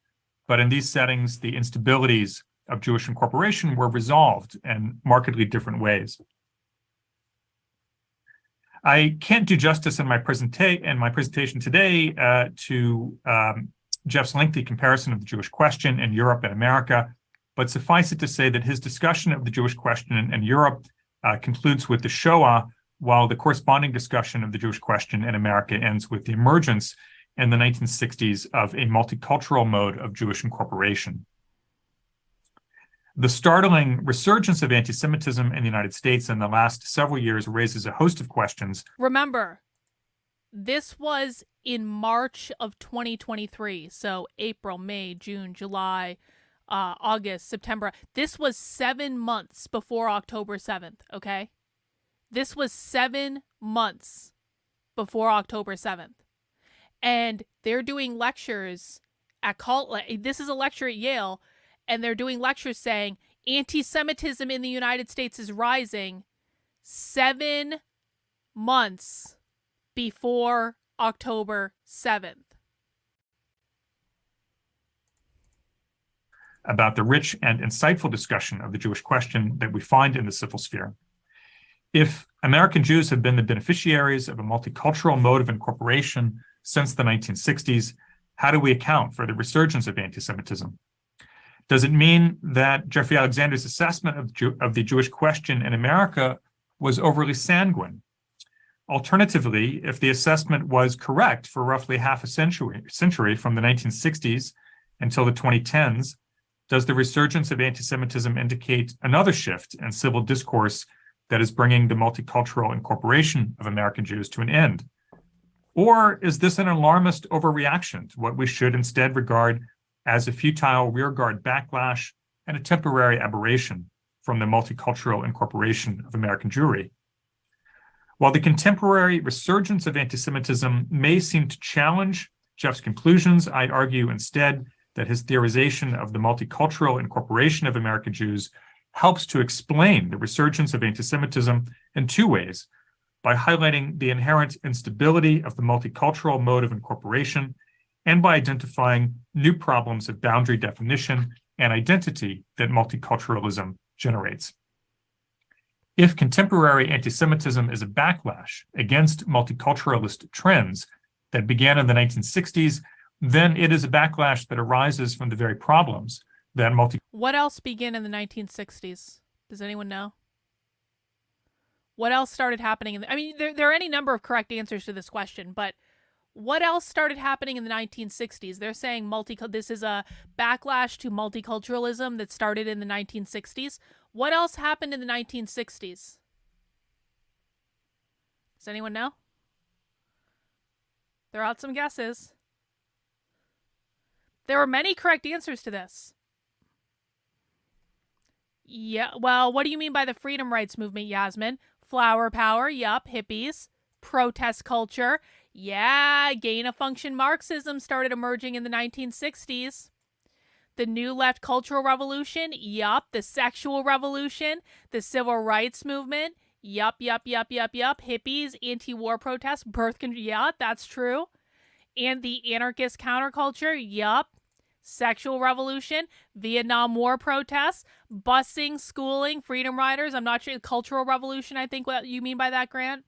but in these settings, the instabilities of Jewish incorporation were resolved in markedly different ways. I can't do justice in my presentation today to Jeff's lengthy comparison of the Jewish question in Europe and America, but suffice it to say that his discussion of the Jewish question in Europe concludes with the Shoah, while the corresponding discussion of the Jewish question in America ends with the emergence in the 1960s of a multicultural mode of Jewish incorporation. The startling resurgence of anti-Semitism in the United States in the last several years raises a host of questions. Remember, this was in March of 2023. So April, May, June, July, August, September. This was 7 months before October 7th, okay? This was 7 months before October 7th. And they're doing lectures at this is a lecture at Yale, and they're doing lectures saying anti-Semitism in the United States is rising 7 months before October 7th. About the rich and insightful discussion of the Jewish question that we find in the civil sphere. If American Jews have been the beneficiaries of a multicultural mode of incorporation since the 1960s, how do we account for the resurgence of anti-Semitism? Does it mean that Jeffrey Alexander's assessment of the Jewish question in America was overly sanguine? Alternatively, if the assessment was correct for roughly half a century from the 1960s until the 2010s, does the resurgence of anti-Semitism indicate another shift in civil discourse that is bringing the multicultural incorporation of American Jews to an end? Or is this an alarmist overreaction to what we should instead regard as a futile rearguard backlash and a temporary aberration from the multicultural incorporation of American Jewry? While the contemporary resurgence of anti-Semitism may seem to challenge Jeff's conclusions, I argue instead that his theorization of the multicultural incorporation of American Jews helps to explain the resurgence of anti-Semitism in two ways: by highlighting the inherent instability of the multicultural mode of incorporation, and by identifying new problems of boundary definition and identity that multiculturalism generates. If contemporary anti-Semitism is a backlash against multiculturalist trends that began in the 1960s, then it is a backlash that arises from the very problems that What else began in the 1960s? Does anyone know? What else started happening? There are any number of correct answers to this question, but what else started happening in the 1960s? They're saying this is a backlash to multiculturalism that started in the 1960s. What else happened in the 1960s? Does anyone know? Throw out some guesses. There are many correct answers to this. Yeah. Well, what do you mean by the freedom rights movement, Yasmin? Flower power. Yup. Hippies. Protest culture. Yeah. Gain of function Marxism started emerging in the 1960s. The New Left Cultural Revolution. Yup. The Sexual Revolution. The Civil Rights Movement. Yup. Hippies. Anti-war protests. Birth control. Yeah, that's true. And the anarchist counterculture. Yup. Sexual revolution, Vietnam War protests, busing, schooling, freedom riders. I'm not sure. Cultural revolution, I think what you mean by that, Grant.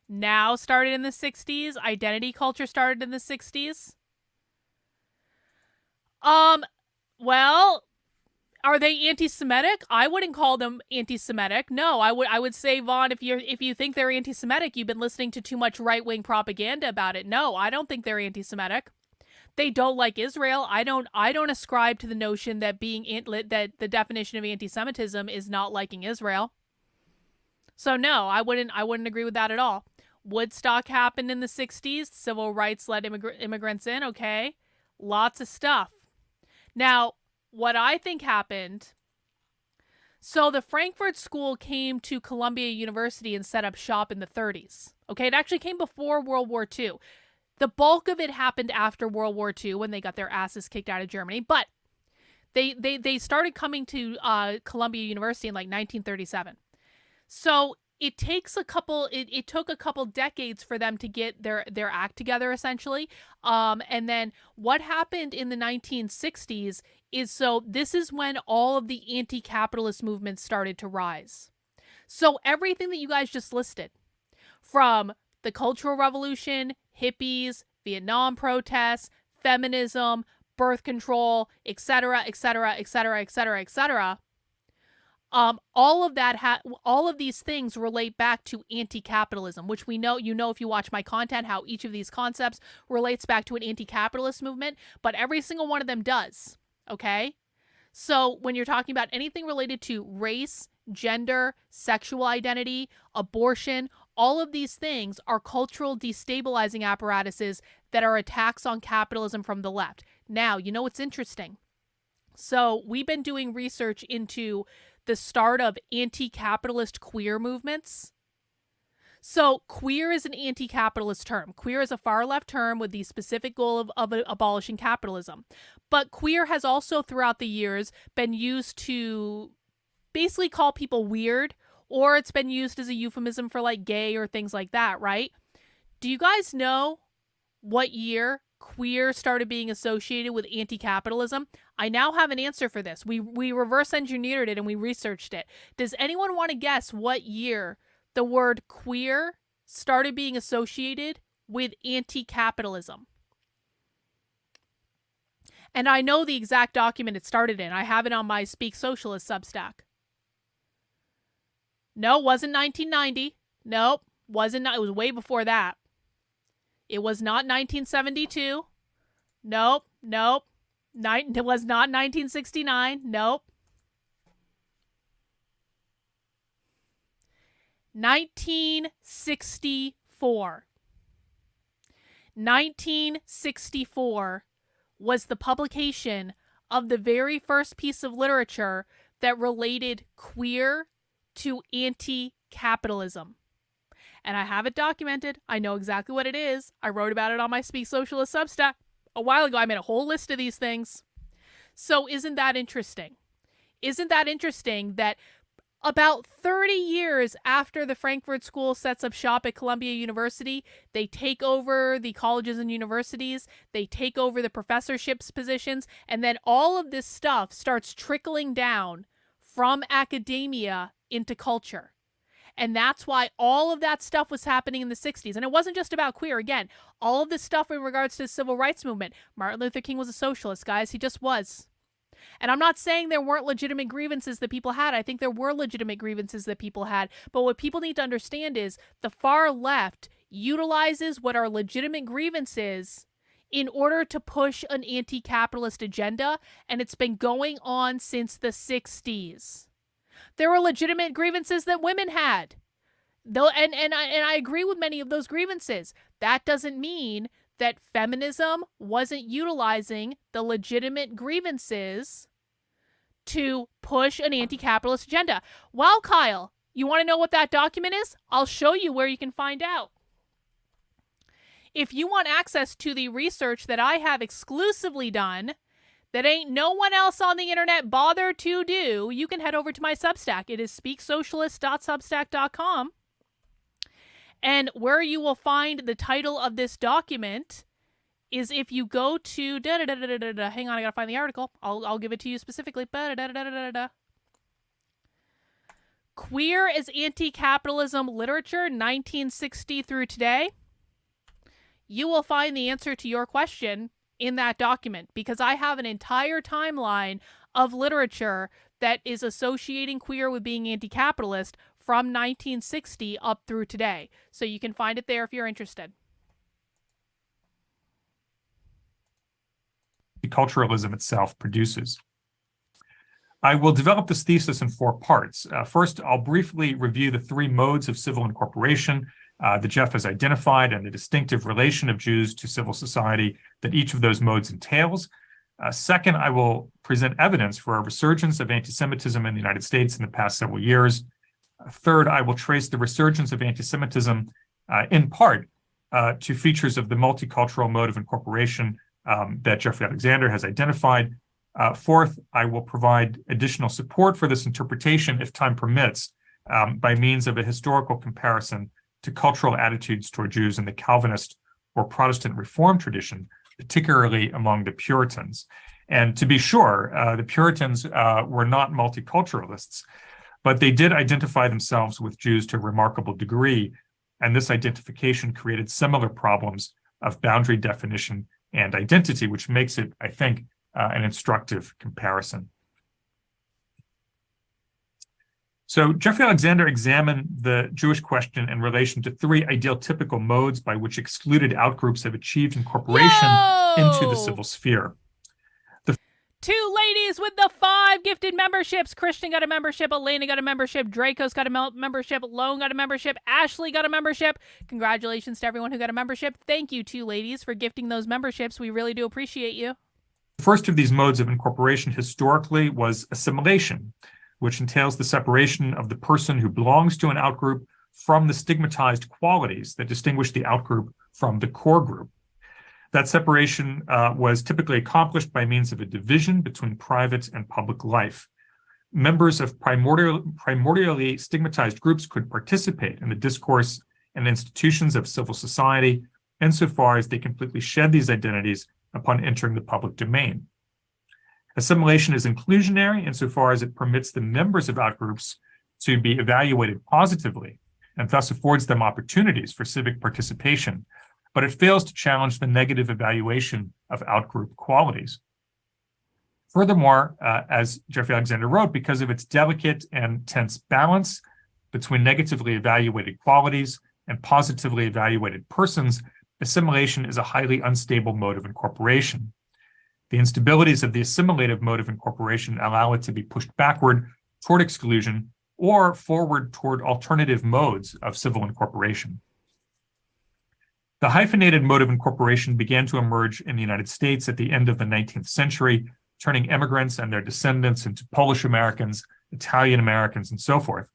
Now started in the 60s. Identity culture started in the 60s. Well, are they anti-Semitic? I wouldn't call them anti-Semitic. No, I would say, Vaughn, if you think they're anti-Semitic, you've been listening to too much right-wing propaganda about it. No, I don't think they're anti-Semitic. They don't like Israel. I don't ascribe to the notion that that the definition of anti-Semitism is not liking Israel. So no, I wouldn't agree with that at all. Woodstock happened in the 60s. Civil rights let immigrants in. Okay. Lots of stuff. Now, what I think happened, so the Frankfurt School came to Columbia University and set up shop in the 30s. Okay, it actually came before World War II. The bulk of it happened after World War II when they got their asses kicked out of Germany. But they started coming to Columbia University in like 1937. So it took a couple decades for them to get their act together, essentially. And then what happened in the 1960s is, so this is when all of the anti-capitalist movements started to rise. So everything that you guys just listed, from the Cultural Revolution, hippies, Vietnam protests, feminism, birth control, etc., all of these things relate back to anti-capitalism, which we know, if you watch my content, how each of these concepts relates back to an anti-capitalist movement, but every single one of them does, okay? So when you're talking about anything related to race, gender, sexual identity, abortion, all of these things are cultural destabilizing apparatuses that are attacks on capitalism from the left. Now, you know what's interesting? So we've been doing research into the start of anti-capitalist queer movements. So queer is an anti-capitalist term. Queer is a far-left term with the specific goal of abolishing capitalism. But queer has also throughout the years been used to basically call people weird, or it's been used as a euphemism for like gay or things like that, right? Do you guys know what year queer started being associated with anti-capitalism? I now have an answer for this. We reverse engineered it and we researched it. Does anyone want to guess what year the word queer started being associated with anti-capitalism? And I know the exact document it started in. I have it on my Speak Socialist Substack. No, wasn't 1990. Nope, wasn't. It was way before that. It was not 1972. Nope. It was not 1969. Nope. 1964. 1964 was the publication of the very first piece of literature that related queer to anti-capitalism. And I have it documented. I know exactly what it is. I wrote about it on my Speak Socialist Substack a while ago. I made a whole list of these things. So isn't that interesting? Isn't that interesting that about 30 years after the Frankfurt School sets up shop at Columbia University, they take over the colleges and universities, they take over the professorships positions, and then all of this stuff starts trickling down from academia into culture. And that's why all of that stuff was happening in the 60s. And it wasn't just about queer. Again, all of this stuff in regards to the civil rights movement. Martin Luther King was a socialist, guys. He just was. And I'm not saying there weren't legitimate grievances that people had. I think there were legitimate grievances that people had. But what people need to understand is the far left utilizes what are legitimate grievances in order to push an anti-capitalist agenda. And it's been going on since the 60s. There were legitimate grievances that women had. Though, and I agree with many of those grievances. That doesn't mean that feminism wasn't utilizing the legitimate grievances to push an anti-capitalist agenda. Well, Kyle, you want to know what that document is? I'll show you where you can find out. If you want access to the research that I have exclusively done, that ain't no one else on the internet bothered to do, you can head over to my Substack. It is speaksocialist.substack.com. And where you will find the title of this document is if you go to hang on, I gotta find the article. I'll give it to you specifically. Queer as Anti-Capitalism Literature, 1960 through today. You will find the answer to your question in that document, because I have an entire timeline of literature that is associating queer with being anti-capitalist from 1960 up through today. So you can find it there if you're interested. Culturalism itself produces. I will develop this thesis in 4 parts. First, I'll briefly review the 3 modes of civil incorporation that Jeff has identified and the distinctive relation of Jews to civil society that each of those modes entails. Second, I will present evidence for a resurgence of anti-Semitism in the United States in the past several years. Third, I will trace the resurgence of anti-Semitism in part to features of the multicultural mode of incorporation that Jeffrey Alexander has identified. Fourth, I will provide additional support for this interpretation, if time permits, by means of a historical comparison to cultural attitudes toward Jews in the Calvinist or Protestant Reform tradition, particularly among the Puritans. And to be sure, the Puritans were not multiculturalists, but they did identify themselves with Jews to a remarkable degree, and this identification created similar problems of boundary definition and identity, which makes it, I think, an instructive comparison. So Jeffrey Alexander examined the Jewish question in relation to 3 ideal typical modes by which excluded outgroups have achieved incorporation into the civil sphere. 2 ladies with the 5 gifted memberships. Christian got a membership. Elena got a membership. Draco's got a membership. Lone got a membership. Ashley got a membership. Congratulations to everyone who got a membership. Thank you, 2 ladies, for gifting those memberships. We really do appreciate you. The first of these modes of incorporation historically was assimilation, which entails the separation of the person who belongs to an outgroup from the stigmatized qualities that distinguish the outgroup from the core group. That separation was typically accomplished by means of a division between private and public life. Members of primordially stigmatized groups could participate in the discourse and institutions of civil society insofar as they completely shed these identities upon entering the public domain. Assimilation is inclusionary insofar as it permits the members of outgroups to be evaluated positively and thus affords them opportunities for civic participation, but it fails to challenge the negative evaluation of outgroup qualities. Furthermore, as Jeffrey Alexander wrote, because of its delicate and tense balance between negatively evaluated qualities and positively evaluated persons, assimilation is a highly unstable mode of incorporation. The instabilities of the assimilative mode of incorporation allow it to be pushed backward toward exclusion or forward toward alternative modes of civil incorporation. The hyphenated mode of incorporation began to emerge in the United States at the end of the 19th century, turning immigrants and their descendants into Polish Americans, Italian Americans, and so forth.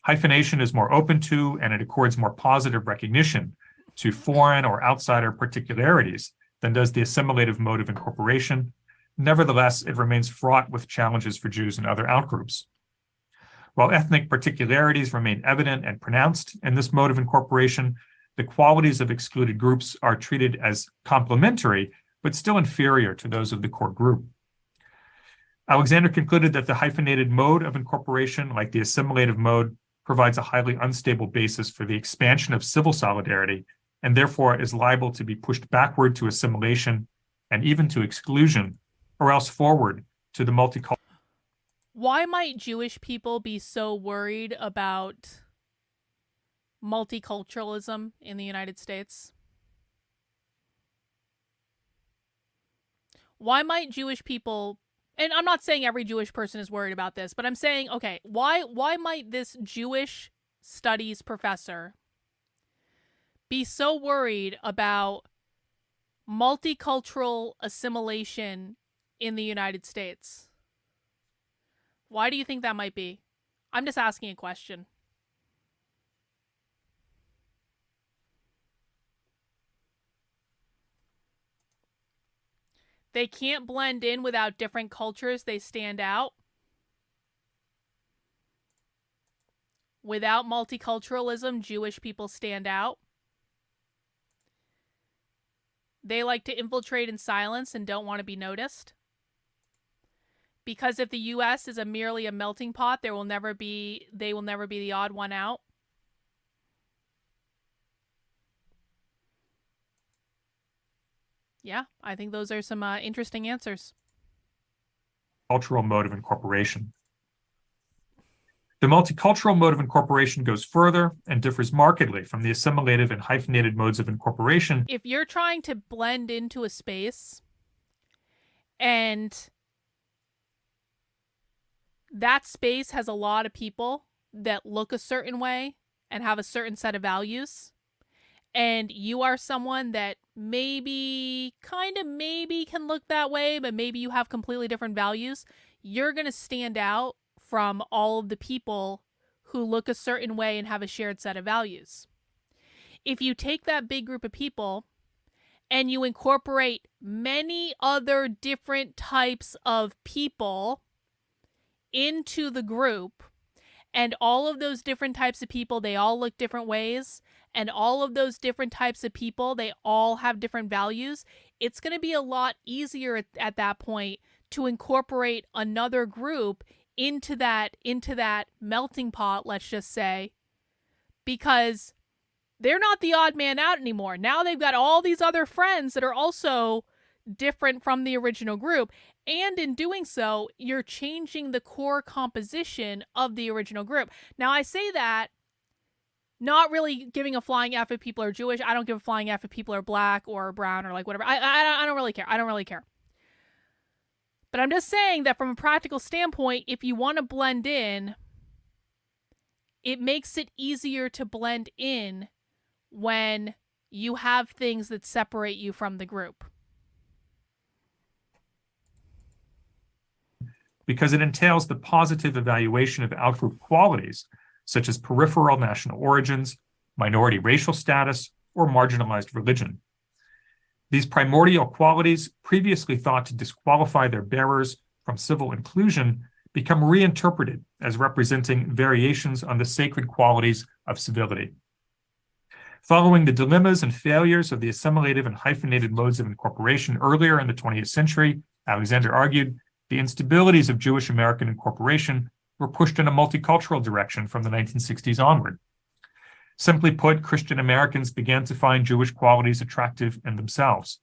Hyphenation is more open to, and it accords more positive recognition to foreign or outsider particularities than does the assimilative mode of incorporation. Nevertheless, it remains fraught with challenges for Jews and other outgroups. While ethnic particularities remain evident and pronounced in this mode of incorporation, the qualities of excluded groups are treated as complementary, but still inferior to those of the core group. Alexander concluded that the hyphenated mode of incorporation, like the assimilative mode, provides a highly unstable basis for the expansion of civil solidarity, and therefore is liable to be pushed backward to assimilation and even to exclusion, or else forward to the multicultural. Why might Jewish people be so worried about multiculturalism in the United States? Why might Jewish people, and I'm not saying every Jewish person is worried about this, but I'm saying, okay, why might this Jewish studies professor be so worried about multicultural assimilation in the United States? Why do you think that might be? I'm just asking a question. They can't blend in without different cultures. They stand out. Without multiculturalism, Jewish people stand out. They like to infiltrate in silence and don't want to be noticed. Because if the US is merely a melting pot, they will never be the odd one out. Yeah, I think those are some interesting answers. Cultural mode of incorporation. The multicultural mode of incorporation goes further and differs markedly from the assimilative and hyphenated modes of incorporation. If you're trying to blend into a space and that space has a lot of people that look a certain way and have a certain set of values, and you are someone that maybe can look that way, but maybe you have completely different values, you're going to stand out from all of the people who look a certain way and have a shared set of values. If you take that big group of people and you incorporate many other different types of people into the group, and all of those different types of people, they all look different ways, and all of those different types of people, they all have different values, it's going to be a lot easier at that point to incorporate another group into that melting pot, let's just say, because they're not the odd man out anymore. Now they've got all these other friends that are also different from the original group. And in doing so, you're changing the core composition of the original group. Now, I say that not really giving a flying F if people are Jewish. I don't give a flying F if people are black or brown or like whatever. I don't really care. I don't really care. But I'm just saying that from a practical standpoint, if you want to blend in, it makes it easier to blend in when you have things that separate you from the group. Because it entails the positive evaluation of outgroup qualities, such as peripheral national origins, minority racial status, or marginalized religion. These primordial qualities, previously thought to disqualify their bearers from civil inclusion, become reinterpreted as representing variations on the sacred qualities of civility. Following the dilemmas and failures of the assimilative and hyphenated modes of incorporation earlier in the 20th century, Alexander argued, the instabilities of Jewish American incorporation were pushed in a multicultural direction from the 1960s onward. Simply put, Christian Americans began to find Jewish qualities attractive in themselves.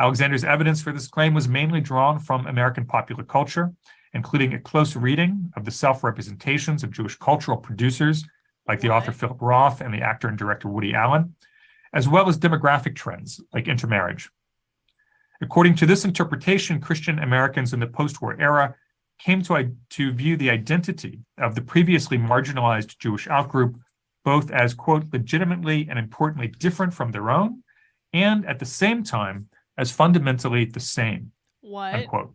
Alexander's evidence for this claim was mainly drawn from American popular culture, including a close reading of the self-representations of Jewish cultural producers like the author Philip Roth and the actor and director Woody Allen, as well as demographic trends like intermarriage. According to this interpretation, Christian Americans in the post-war era came to view the identity of the previously marginalized Jewish outgroup both as, quote, legitimately and importantly different from their own, and at the same time as fundamentally the same, unquote.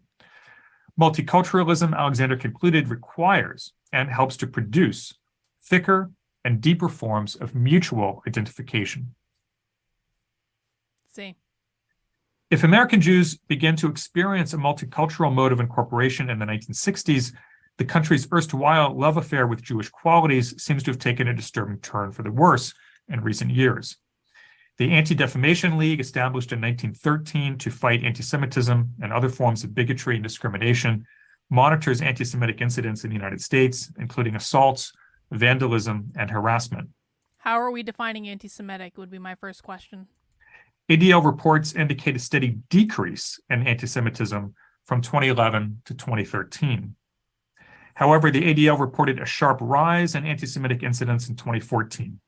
Multiculturalism, Alexander concluded, requires and helps to produce thicker and deeper forms of mutual identification. See. If American Jews began to experience a multicultural mode of incorporation in the 1960s, the country's erstwhile love affair with Jewish qualities seems to have taken a disturbing turn for the worse in recent years. The Anti-Defamation League, established in 1913 to fight anti-Semitism and other forms of bigotry and discrimination, monitors anti-Semitic incidents in the United States, including assaults, vandalism, and harassment. How are we defining anti-Semitic would be my first question. ADL reports indicate a steady decrease in anti-Semitism from 2011 to 2013. However, the ADL reported a sharp rise in anti-Semitic incidents in 2014.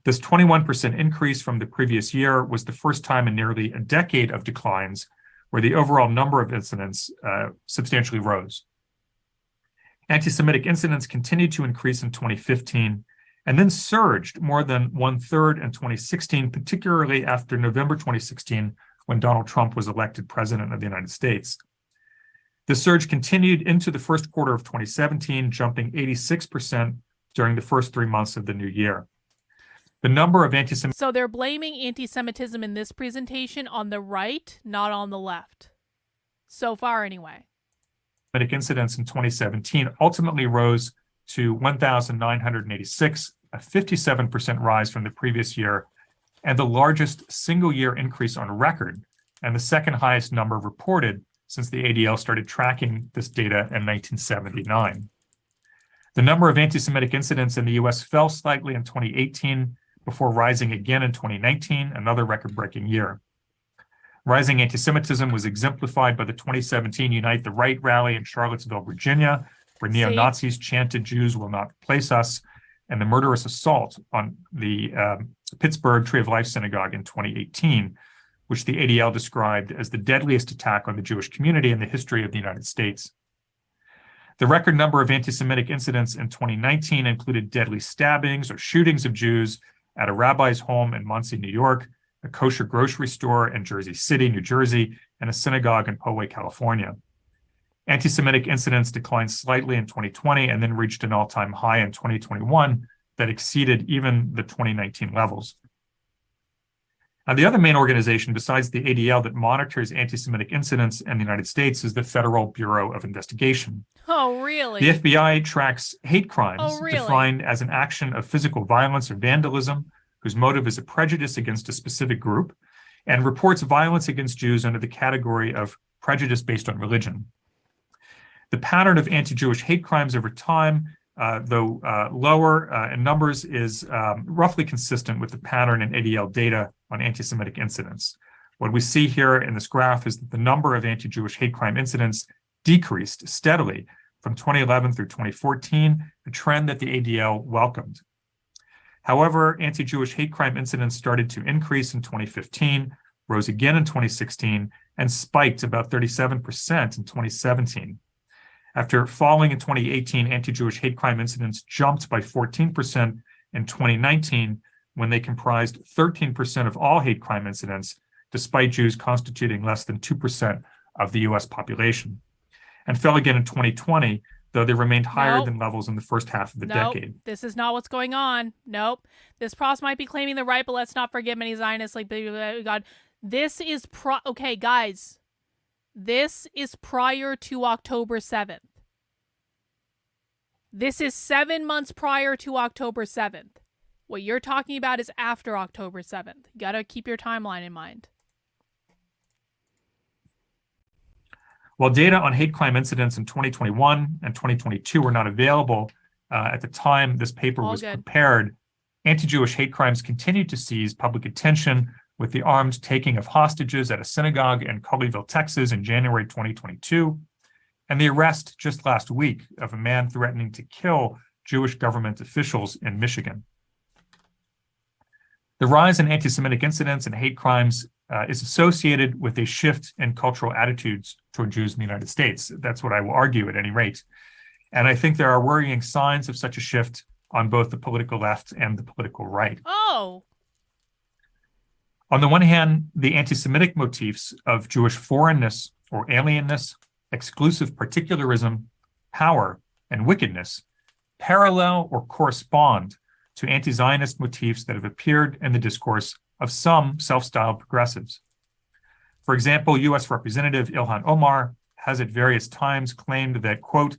This 21% increase from the previous year was the first time in nearly a decade of declines where the overall number of incidents substantially rose. Anti-Semitic incidents continued to increase in 2015 and then surged more than 1/3 in 2016, particularly after November 2016, when Donald Trump was elected president of the United States. The surge continued into the first quarter of 2017, jumping 86% during the first 3 months of the new year. The number of anti-Semitic So they're blaming anti-Semitism in this presentation on the right, not on the left. So far, anyway. incidents in 2017 ultimately rose to 1,986, a 57% rise from the previous year, and the largest single-year increase on record, and the second highest number reported since the ADL started tracking this data in 1979. The number of anti-Semitic incidents in the US fell slightly in 2018 before rising again in 2019, another record-breaking year. Rising anti-Semitism was exemplified by the 2017 Unite the Right rally in Charlottesville, Virginia, where neo-Nazis chanted, "Jews will not replace us," and the murderous assault on the Pittsburgh Tree of Life Synagogue in 2018, which the ADL described as the deadliest attack on the Jewish community in the history of the United States. The record number of anti-Semitic incidents in 2019 included deadly stabbings or shootings of Jews at a rabbi's home in Monsey, New York, a kosher grocery store in Jersey City, New Jersey, and a synagogue in Poway, California. Anti-Semitic incidents declined slightly in 2020 and then reached an all-time high in 2021 that exceeded even the 2019 levels. Now, the other main organization besides the ADL that monitors anti-Semitic incidents in the United States is the Federal Bureau of Investigation. Oh, really? The FBI tracks hate crimes really? defined as an action of physical violence or vandalism whose motive is a prejudice against a specific group, and reports violence against Jews under the category of prejudice based on religion. The pattern of anti-Jewish hate crimes over time, though lower in numbers, is roughly consistent with the pattern in ADL data on anti-Semitic incidents. What we see here in this graph is that the number of anti-Jewish hate crime incidents decreased steadily from 2011 through 2014, a trend that the ADL welcomed. However, anti-Jewish hate crime incidents started to increase in 2015, rose again in 2016, and spiked about 37% in 2017. After falling in 2018, anti-Jewish hate crime incidents jumped by 14% in 2019, when they comprised 13% of all hate crime incidents, despite Jews constituting less than 2% of the US population, and fell again in 2020, though they remained higher than levels in the first half of the decade. This is not what's going on. Nope. This Pross might be claiming the right, but let's not forget many Zionists like God. This is okay, guys. This is prior to October 7th. This is 7 months prior to October 7th. What you're talking about is after October 7th. You gotta keep your timeline in mind. While data on hate crime incidents in 2021 and 2022 were not available at the time this paper was prepared, anti-Jewish hate crimes continued to seize public attention with the armed taking of hostages at a synagogue in Colleyville, Texas in January 2022, and the arrest just last week of a man threatening to kill Jewish government officials in Michigan. The rise in anti-Semitic incidents and hate crimes is associated with a shift in cultural attitudes toward Jews in the United States. That's what I will argue at any rate. And I think there are worrying signs of such a shift on both the political left and the political right. Oh. On the one hand, the anti-Semitic motifs of Jewish foreignness or alienness, exclusive particularism, power, and wickedness parallel or correspond to anti-Zionist motifs that have appeared in the discourse of some self-styled progressives. For example, U.S. Representative Ilhan Omar has at various times claimed that, quote,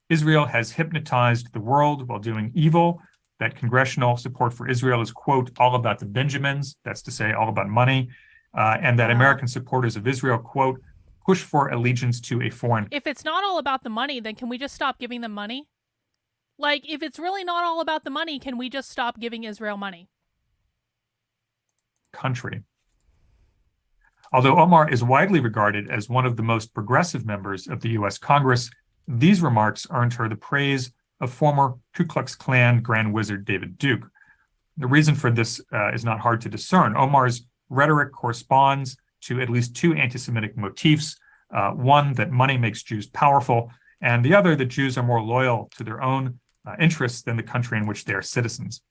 Israel has hypnotized the world while doing evil, that congressional support for Israel is, quote, all about the Benjamins, that's to say all about money, and that American supporters of Israel, quote, push for allegiance to a foreign. If it's not all about the money, then can we just stop giving them money? Like, if it's really not all about the money, can we just stop giving Israel money? Country. Although Omar is widely regarded as one of the most progressive members of the U.S. Congress, these remarks earned her the praise of former Ku Klux Klan Grand Wizard David Duke. The reason for this is not hard to discern. Omar's rhetoric corresponds to at least two anti-Semitic motifs, one that money makes Jews powerful, and the other that Jews are more loyal to their own interests than the country in which they are citizens.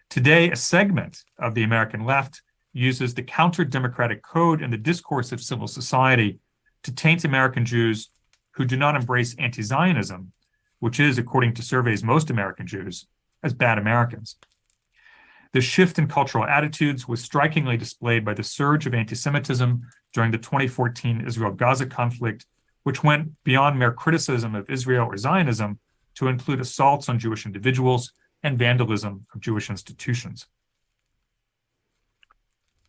Today, a segment of the American left uses the counter-democratic code and the discourse of civil society to taint American Jews who do not embrace anti-Zionism, which is, according to surveys, most American Jews, as bad Americans. This shift in cultural attitudes was strikingly displayed by the surge of anti-Semitism during the 2014 Israel-Gaza conflict, which went beyond mere criticism of Israel or Zionism to include assaults on Jewish individuals and vandalism of Jewish institutions.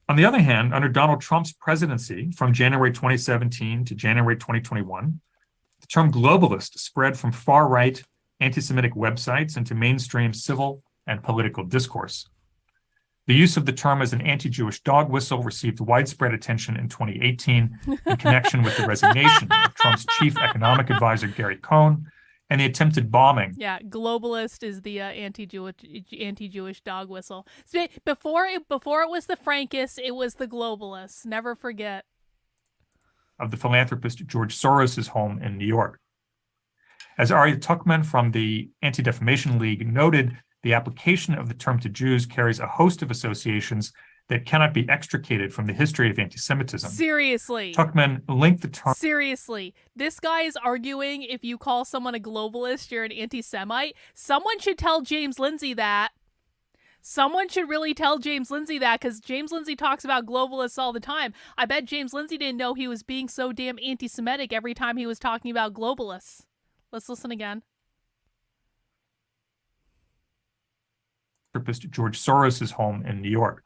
On the other hand, under Donald Trump's presidency from January 2017 to January 2021, the term globalist spread from far-right anti-Semitic websites into mainstream civil and political discourse. The use of the term as an anti-Jewish dog whistle received widespread attention in 2018 in connection with the resignation of Trump's chief economic advisor, Gary Cohn, and the attempted bombing. Yeah, globalist is the anti-Jewish dog whistle. Before it was the Frankists, it was the globalists. Never forget. Of the philanthropist George Soros' home in New York. As Aryeh Tuchman from the Anti-Defamation League noted, the application of the term to Jews carries a host of associations that cannot be extricated from the history of anti-Semitism. Seriously. Tuchman linked the term... Seriously. This guy is arguing if you call someone a globalist, you're an anti-Semite. Someone should tell James Lindsay that. Someone should really tell James Lindsay that, because James Lindsay talks about globalists all the time. I bet James Lindsay didn't know he was being so damn anti-Semitic every time he was talking about globalists. Let's listen again. George Soros' home in New York.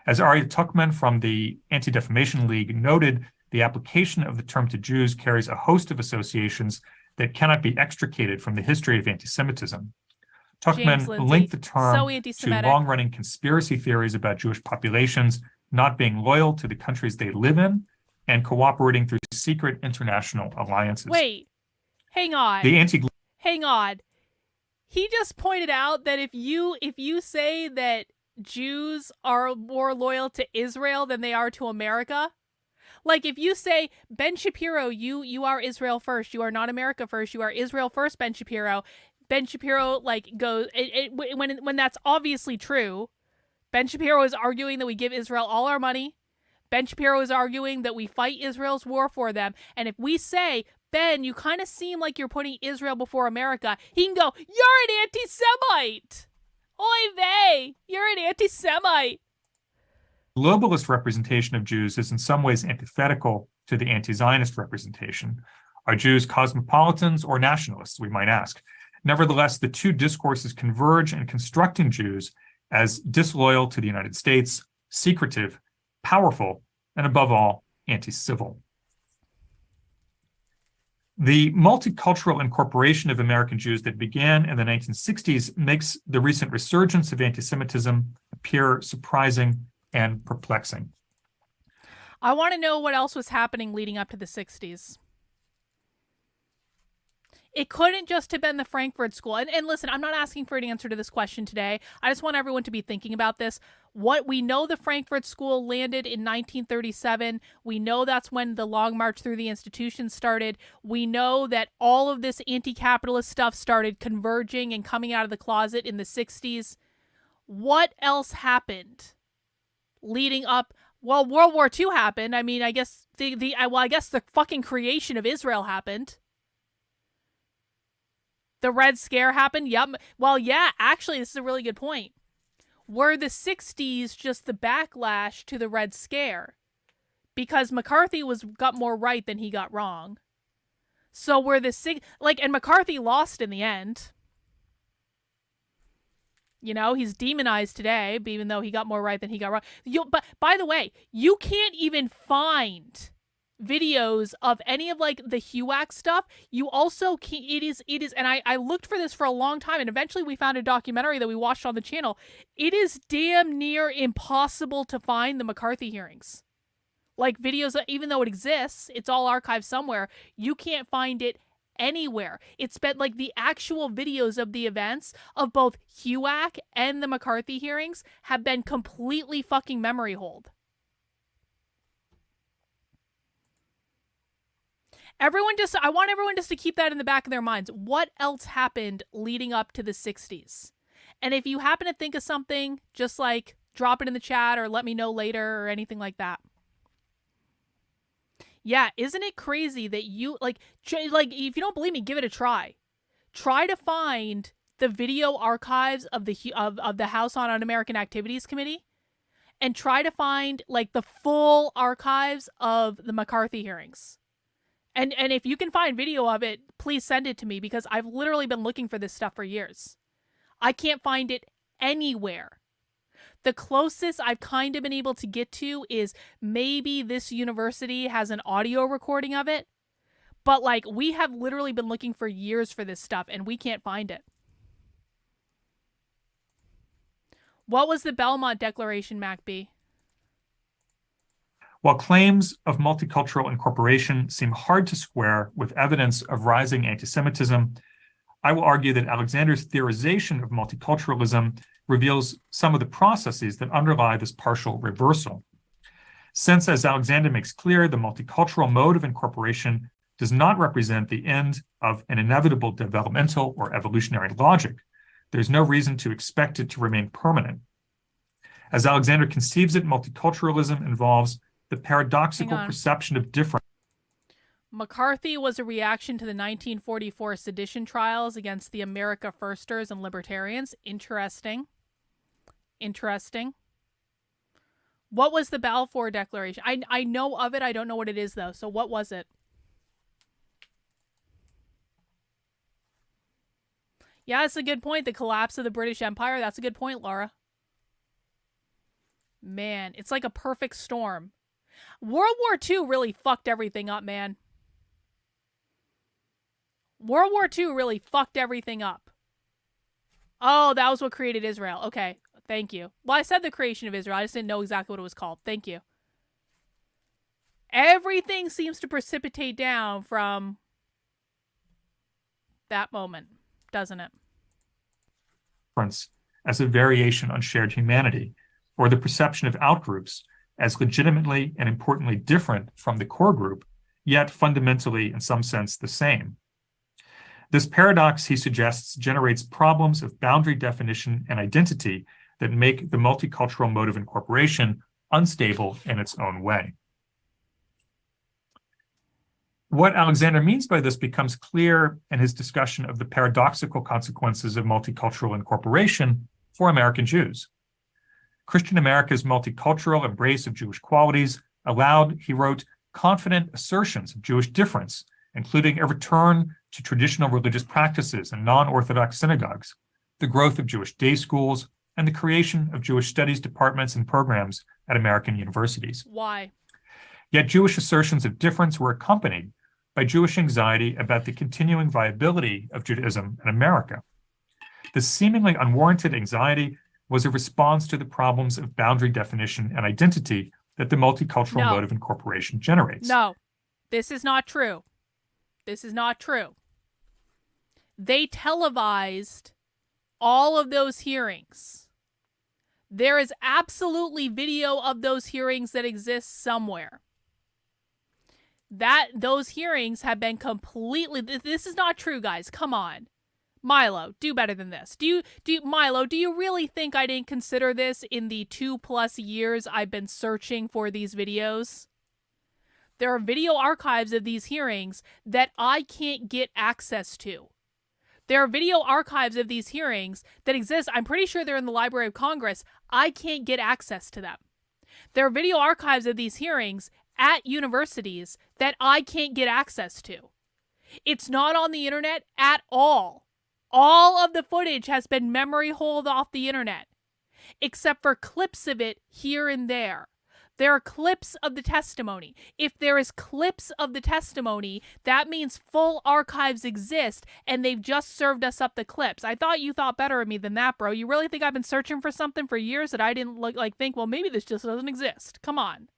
As Aryeh Tuchman from the Anti-Defamation League noted, the application of the term to Jews carries a host of associations that cannot be extricated from the history of anti-Semitism. Tuchman linked the term to long-running conspiracy theories about Jewish populations not being loyal to the countries they live in and cooperating through secret international alliances. Wait, hang on. Hang on. He just pointed out that if you say that Jews are more loyal to Israel than they are to America, like if you say, Ben Shapiro, you are Israel first, you are not America first, you are Israel first, Ben Shapiro like goes when that's obviously true. Ben Shapiro is arguing that we give Israel all our money. Ben Shapiro is arguing that we fight Israel's war for them. And if we say, Ben, you kind of seem like you're putting Israel before America, he can go, you're an anti-Semite. Oy vey, you're an anti-Semite. Globalist representation of Jews is in some ways antithetical to the anti-Zionist representation. Are Jews cosmopolitans or nationalists, we might ask? Nevertheless, the two discourses converge in constructing Jews as disloyal to the United States, secretive, powerful, and above all, anti-civil. The multicultural incorporation of American Jews that began in the 1960s makes the recent resurgence of anti-Semitism appear surprising and perplexing. I want to know what else was happening leading up to the 60s. It couldn't just have been the Frankfurt School. And listen, I'm not asking for an answer to this question today. I just want everyone to be thinking about this. What we know, the Frankfurt School landed in 1937. We know that's when the Long March through the institutions started. We know that all of this anti-capitalist stuff started converging and coming out of the closet in the 60s. What else happened leading up? Well, World War II happened. I mean, I guess I guess the fucking creation of Israel happened. The Red Scare happened. Yep. Well, yeah, actually, this is a really good point. Were the 60s just the backlash to the Red Scare? Because McCarthy got more right than he got wrong. So were the and McCarthy lost in the end. You know, he's demonized today, even though he got more right than he got wrong. But by the way, you can't even find videos of any of like the HUAC stuff. You also can't, it is, and I looked for this for a long time, and eventually we found a documentary that we watched on the channel. It is damn near impossible to find the McCarthy hearings. Like videos, even though it exists, it's all archived somewhere. You can't find it anywhere. It's been like the actual videos of the events of both HUAC and the McCarthy hearings have been completely fucking memory hold. I want everyone just to keep that in the back of their minds. What else happened leading up to the 60s? And if you happen to think of something, just like drop it in the chat or let me know later or anything like that. Yeah, isn't it crazy that you like if you don't believe me, give it a try. Try to find the video archives of the House on Un-American Activities Committee, and try to find like the full archives of the McCarthy hearings. And if you can find video of it, please send it to me, because I've literally been looking for this stuff for years. I can't find it anywhere. The closest I've kind of been able to get to is maybe this university has an audio recording of it. But like, we have literally been looking for years for this stuff and we can't find it. What was the Belmont Declaration, MacB? While claims of multicultural incorporation seem hard to square with evidence of rising anti-Semitism, I will argue that Alexander's theorization of multiculturalism reveals some of the processes that underlie this partial reversal. Since, as Alexander makes clear, the multicultural mode of incorporation does not represent the end of an inevitable developmental or evolutionary logic, there's no reason to expect it to remain permanent. As Alexander conceives it, multiculturalism involves the paradoxical perception of difference. McCarthy was a reaction to the 1944 sedition trials against the America Firsters and Libertarians. Interesting. What was the Balfour Declaration? I know of it. I don't know what it is, though. So what was it? Yeah, that's a good point. The collapse of the British Empire. That's a good point, Laura. Man, it's like a perfect storm. World War II really fucked everything up, man. World War II really fucked everything up. Oh, that was what created Israel. Okay, thank you. Well, I said the creation of Israel. I just didn't know exactly what it was called. Thank you. Everything seems to precipitate down from that moment, doesn't it? As a variation on shared humanity, or the perception of outgroups as legitimately and importantly different from the core group, yet fundamentally, in some sense, the same. This paradox, he suggests, generates problems of boundary definition and identity that make the multicultural mode of incorporation unstable in its own way. What Alexander means by this becomes clear in his discussion of the paradoxical consequences of multicultural incorporation for American Jews. Christian America's multicultural embrace of Jewish qualities allowed, he wrote, confident assertions of Jewish difference, including a return to traditional religious practices and non-Orthodox synagogues, the growth of Jewish day schools, and the creation of Jewish studies departments and programs at American universities. Why? Yet Jewish assertions of difference were accompanied by Jewish anxiety about the continuing viability of Judaism in America. This seemingly unwarranted anxiety was a response to the problems of boundary definition and identity that the multicultural mode of incorporation generates. No, this is not true. This is not true. They televised all of those hearings. There is absolutely video of those hearings that exists somewhere. Those hearings have been completely... This is not true, guys. Come on. Milo, do better than this. Milo, do you really think I didn't consider this in the 2+ years I've been searching for these videos? There are video archives of these hearings that I can't get access to. There are video archives of these hearings that exist. I'm pretty sure they're in the Library of Congress. I can't get access to them. There are video archives of these hearings at universities that I can't get access to. It's not on the internet at all. All of the footage has been memory holed off the internet, except for clips of it here and there. There are clips of the testimony. If there is clips of the testimony, that means full archives exist, and they've just served us up the clips. I thought you thought better of me than that, bro. You really think I've been searching for something for years that I didn't think, well, maybe this just doesn't exist? Come on.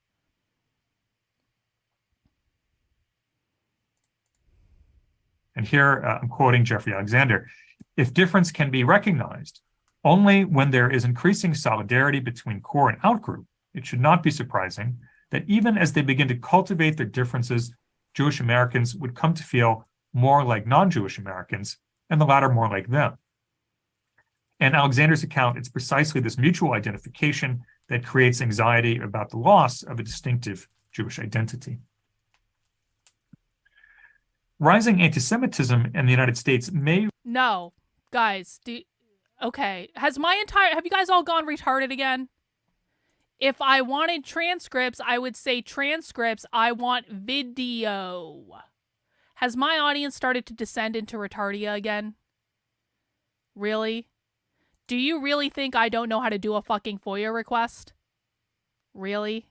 And here I'm quoting Jeffrey Alexander. If difference can be recognized only when there is increasing solidarity between core and outgroup, it should not be surprising that even as they begin to cultivate their differences, Jewish Americans would come to feel more like non-Jewish Americans, and the latter more like them. In Alexander's account, it's precisely this mutual identification that creates anxiety about the loss of a distinctive Jewish identity. Rising anti-Semitism in the United States may... No, guys, okay. Have you guys all gone retarded again? If I wanted transcripts, I would say transcripts. I want video. Has my audience started to descend into retardia again? Really? Do you really think I don't know how to do a fucking FOIA request? Really?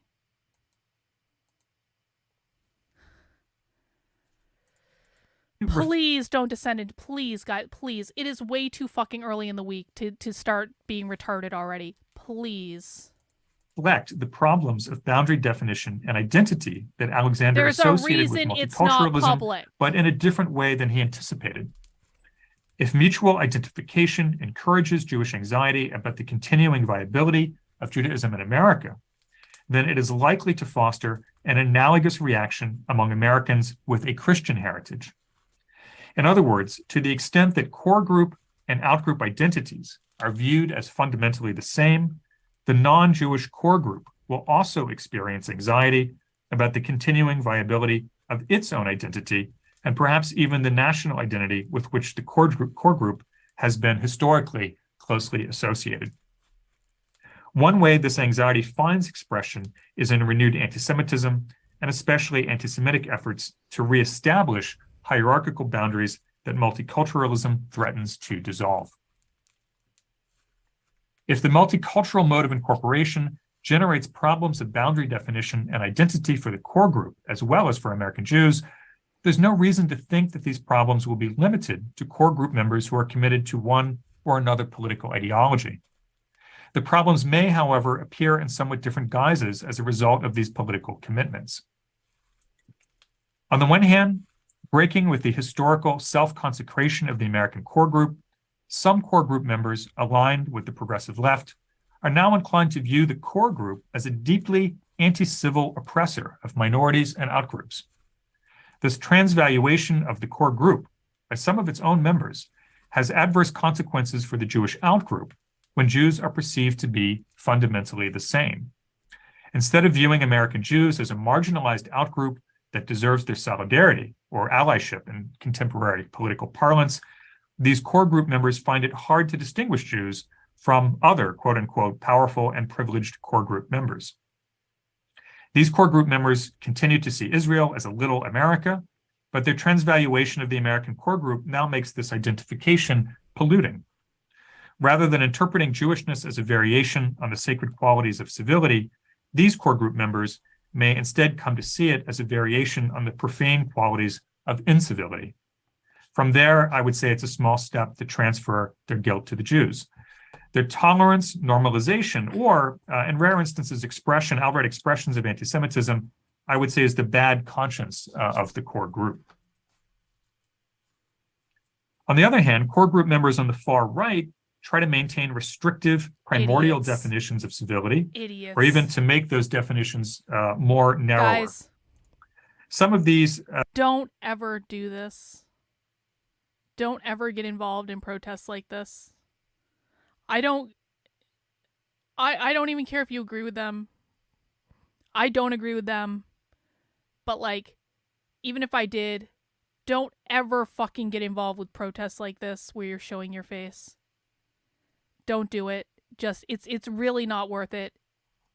Please don't descend into, please, guys, please. It is way too fucking early in the week to start being retarded already. Please. Reflect the problems of boundary definition and identity that Alexander associated with multiculturalism, but in a different way than he anticipated. If mutual identification encourages Jewish anxiety about the continuing viability of Judaism in America, then it is likely to foster an analogous reaction among Americans with a Christian heritage. In other words, to the extent that core group and outgroup identities are viewed as fundamentally the same, the non-Jewish core group will also experience anxiety about the continuing viability of its own identity and perhaps even the national identity with which the core group has been historically closely associated. One way this anxiety finds expression is in renewed anti-Semitism, and especially anti-Semitic efforts to reestablish hierarchical boundaries that multiculturalism threatens to dissolve. If the multicultural mode of incorporation generates problems of boundary definition and identity for the core group, as well as for American Jews, there's no reason to think that these problems will be limited to core group members who are committed to one or another political ideology. The problems may, however, appear in somewhat different guises as a result of these political commitments. On the one hand, breaking with the historical self-consecration of the American core group, some core group members aligned with the progressive left are now inclined to view the core group as a deeply anti-civil oppressor of minorities and outgroups. This transvaluation of the core group by some of its own members has adverse consequences for the Jewish outgroup when Jews are perceived to be fundamentally the same. Instead of viewing American Jews as a marginalized outgroup that deserves their solidarity or allyship in contemporary political parlance, these core group members find it hard to distinguish Jews from other, quote unquote, powerful and privileged core group members. These core group members continue to see Israel as a little America, but their transvaluation of the American core group now makes this identification polluting. Rather than interpreting Jewishness as a variation on the sacred qualities of civility, these core group members may instead come to see it as a variation on the profane qualities of incivility. From there, I would say it's a small step to transfer their guilt to the Jews. Their tolerance, normalization, or in rare instances, outright expressions of anti-Semitism, I would say is the bad conscience of the core group. On the other hand, core group members on the far right try to maintain restrictive primordial definitions of civility, or even to make those definitions more narrower. Guys, some of these... don't ever do this. Don't ever get involved in protests like this. I don't even care if you agree with them. I don't agree with them. But like, even if I did, don't ever fucking get involved with protests like this where you're showing your face. Don't do it. Just, it's really not worth it.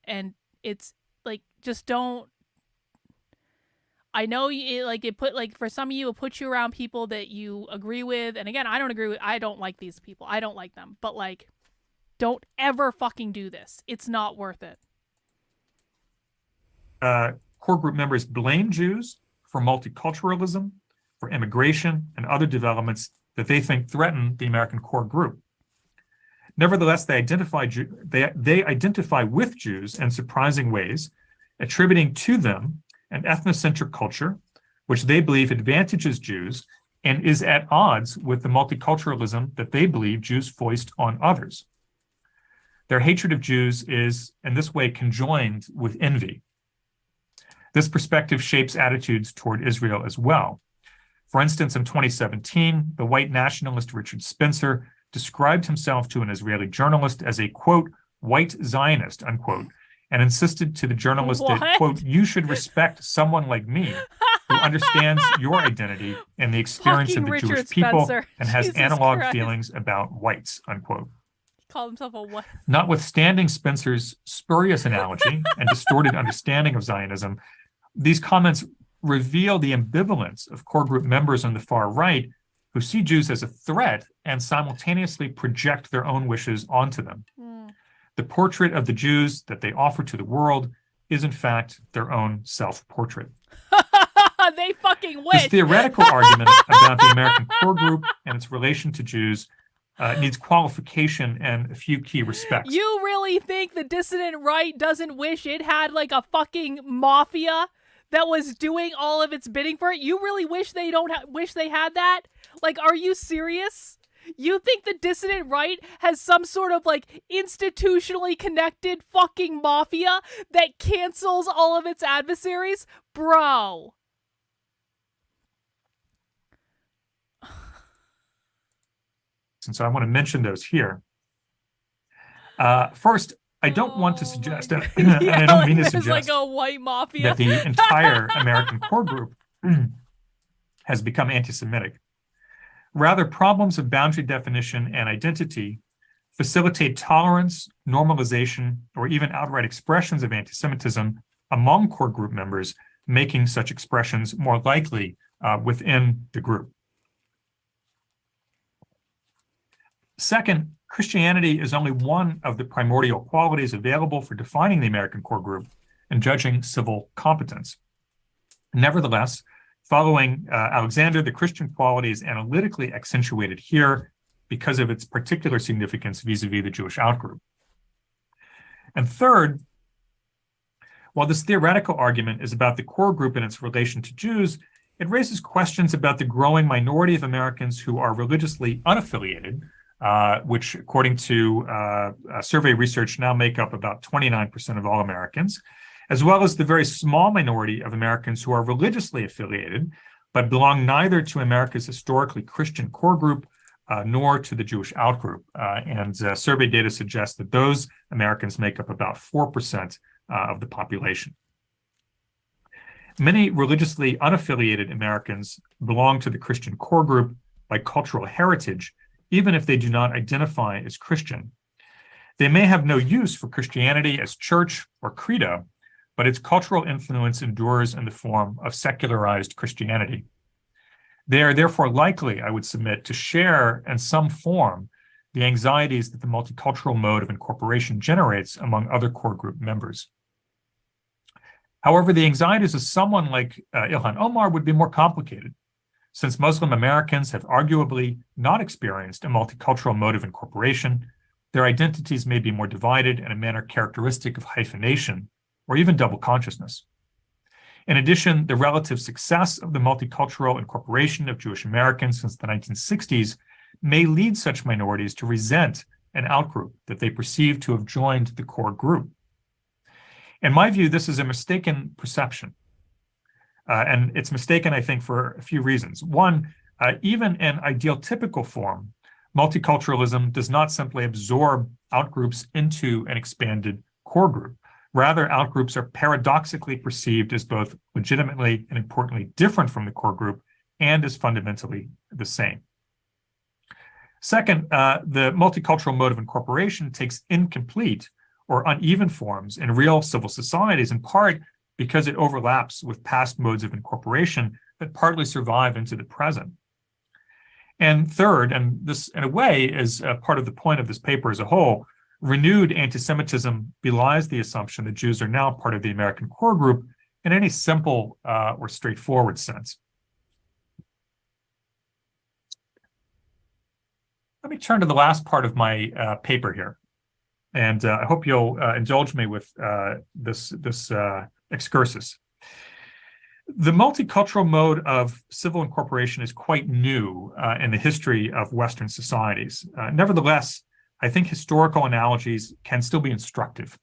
And it's like, just don't. I know for some of you, it puts you around people that you agree with. And again, I don't like these people. I don't like them. But like, don't ever fucking do this. It's not worth it. Core group members blame Jews for multiculturalism, for immigration, and other developments that they think threaten the American core group. Nevertheless, they identify with Jews in surprising ways, attributing to them an ethnocentric culture, which they believe advantages Jews and is at odds with the multiculturalism that they believe Jews foist on others. Their hatred of Jews is, in this way, conjoined with envy. This perspective shapes attitudes toward Israel as well. For instance, in 2017, the white nationalist Richard Spencer described himself to an Israeli journalist as a, quote, white Zionist, unquote, and insisted to the journalist that, quote, you should respect someone like me, who understands your identity and the experience Fucking of the Richard Jewish people Spencer. and has Jesus analog Christ. feelings about whites, unquote. He called himself a what? Notwithstanding Spencer's spurious analogy and distorted understanding of Zionism, these comments reveal the ambivalence of core group members on the far right who see Jews as a threat and simultaneously project their own wishes onto them. The portrait of the Jews that they offer to the world is in fact their own self-portrait. They fucking wish. This theoretical argument about the American core group and its relation to Jews needs qualification and a few key respects. You really think the dissident right doesn't wish it had like a fucking mafia that was doing all of its bidding for it? You really wish they wish they had that? Like, are you serious? You think the dissident right has some sort of like institutionally connected fucking mafia that cancels all of its adversaries? Bro. And so I want to mention those here. First, I don't want to suggest, and I don't mean to suggest like a white mafia. that the entire American core group has become anti-Semitic. Rather, problems of boundary definition and identity facilitate tolerance, normalization, or even outright expressions of anti-Semitism among core group members, making such expressions more likely within the group. Second, Christianity is only one of the primordial qualities available for defining the American core group and judging civil competence. Nevertheless, following Alexander, the Christian quality is analytically accentuated here because of its particular significance vis-a-vis the Jewish outgroup. And third, while this theoretical argument is about the core group and its relation to Jews, it raises questions about the growing minority of Americans who are religiously unaffiliated, which, according to survey research, now make up about 29% of all Americans, as well as the very small minority of Americans who are religiously affiliated, but belong neither to America's historically Christian core group nor to the Jewish outgroup. And survey data suggests that those Americans make up about 4% of the population. Many religiously unaffiliated Americans belong to the Christian core group by cultural heritage, even if they do not identify as Christian. They may have no use for Christianity as church or credo, but its cultural influence endures in the form of secularized Christianity. They are therefore likely, I would submit, to share in some form the anxieties that the multicultural mode of incorporation generates among other core group members. However, the anxieties of someone like Ilhan Omar would be more complicated, since Muslim Americans have arguably not experienced a multicultural mode of incorporation. Their identities may be more divided in a manner characteristic of hyphenation or even double consciousness. In addition, the relative success of the multicultural incorporation of Jewish Americans since the 1960s may lead such minorities to resent an outgroup that they perceive to have joined the core group. In my view, this is a mistaken perception. And it's mistaken, I think, for a few reasons. One, even in ideal typical form, multiculturalism does not simply absorb outgroups into an expanded core group. Rather, outgroups are paradoxically perceived as both legitimately and importantly different from the core group and as fundamentally the same. Second, the multicultural mode of incorporation takes incomplete or uneven forms in real civil societies, in part because it overlaps with past modes of incorporation that partly survive into the present. And third, and this in a way is part of the point of this paper as a whole, renewed anti-Semitism belies the assumption that Jews are now part of the American core group in any simple or straightforward sense. Let me turn to the last part of my paper here. And I hope you'll indulge me with this excursus. The multicultural mode of civil incorporation is quite new in the history of Western societies. Nevertheless, I think historical analogies can still be instructive.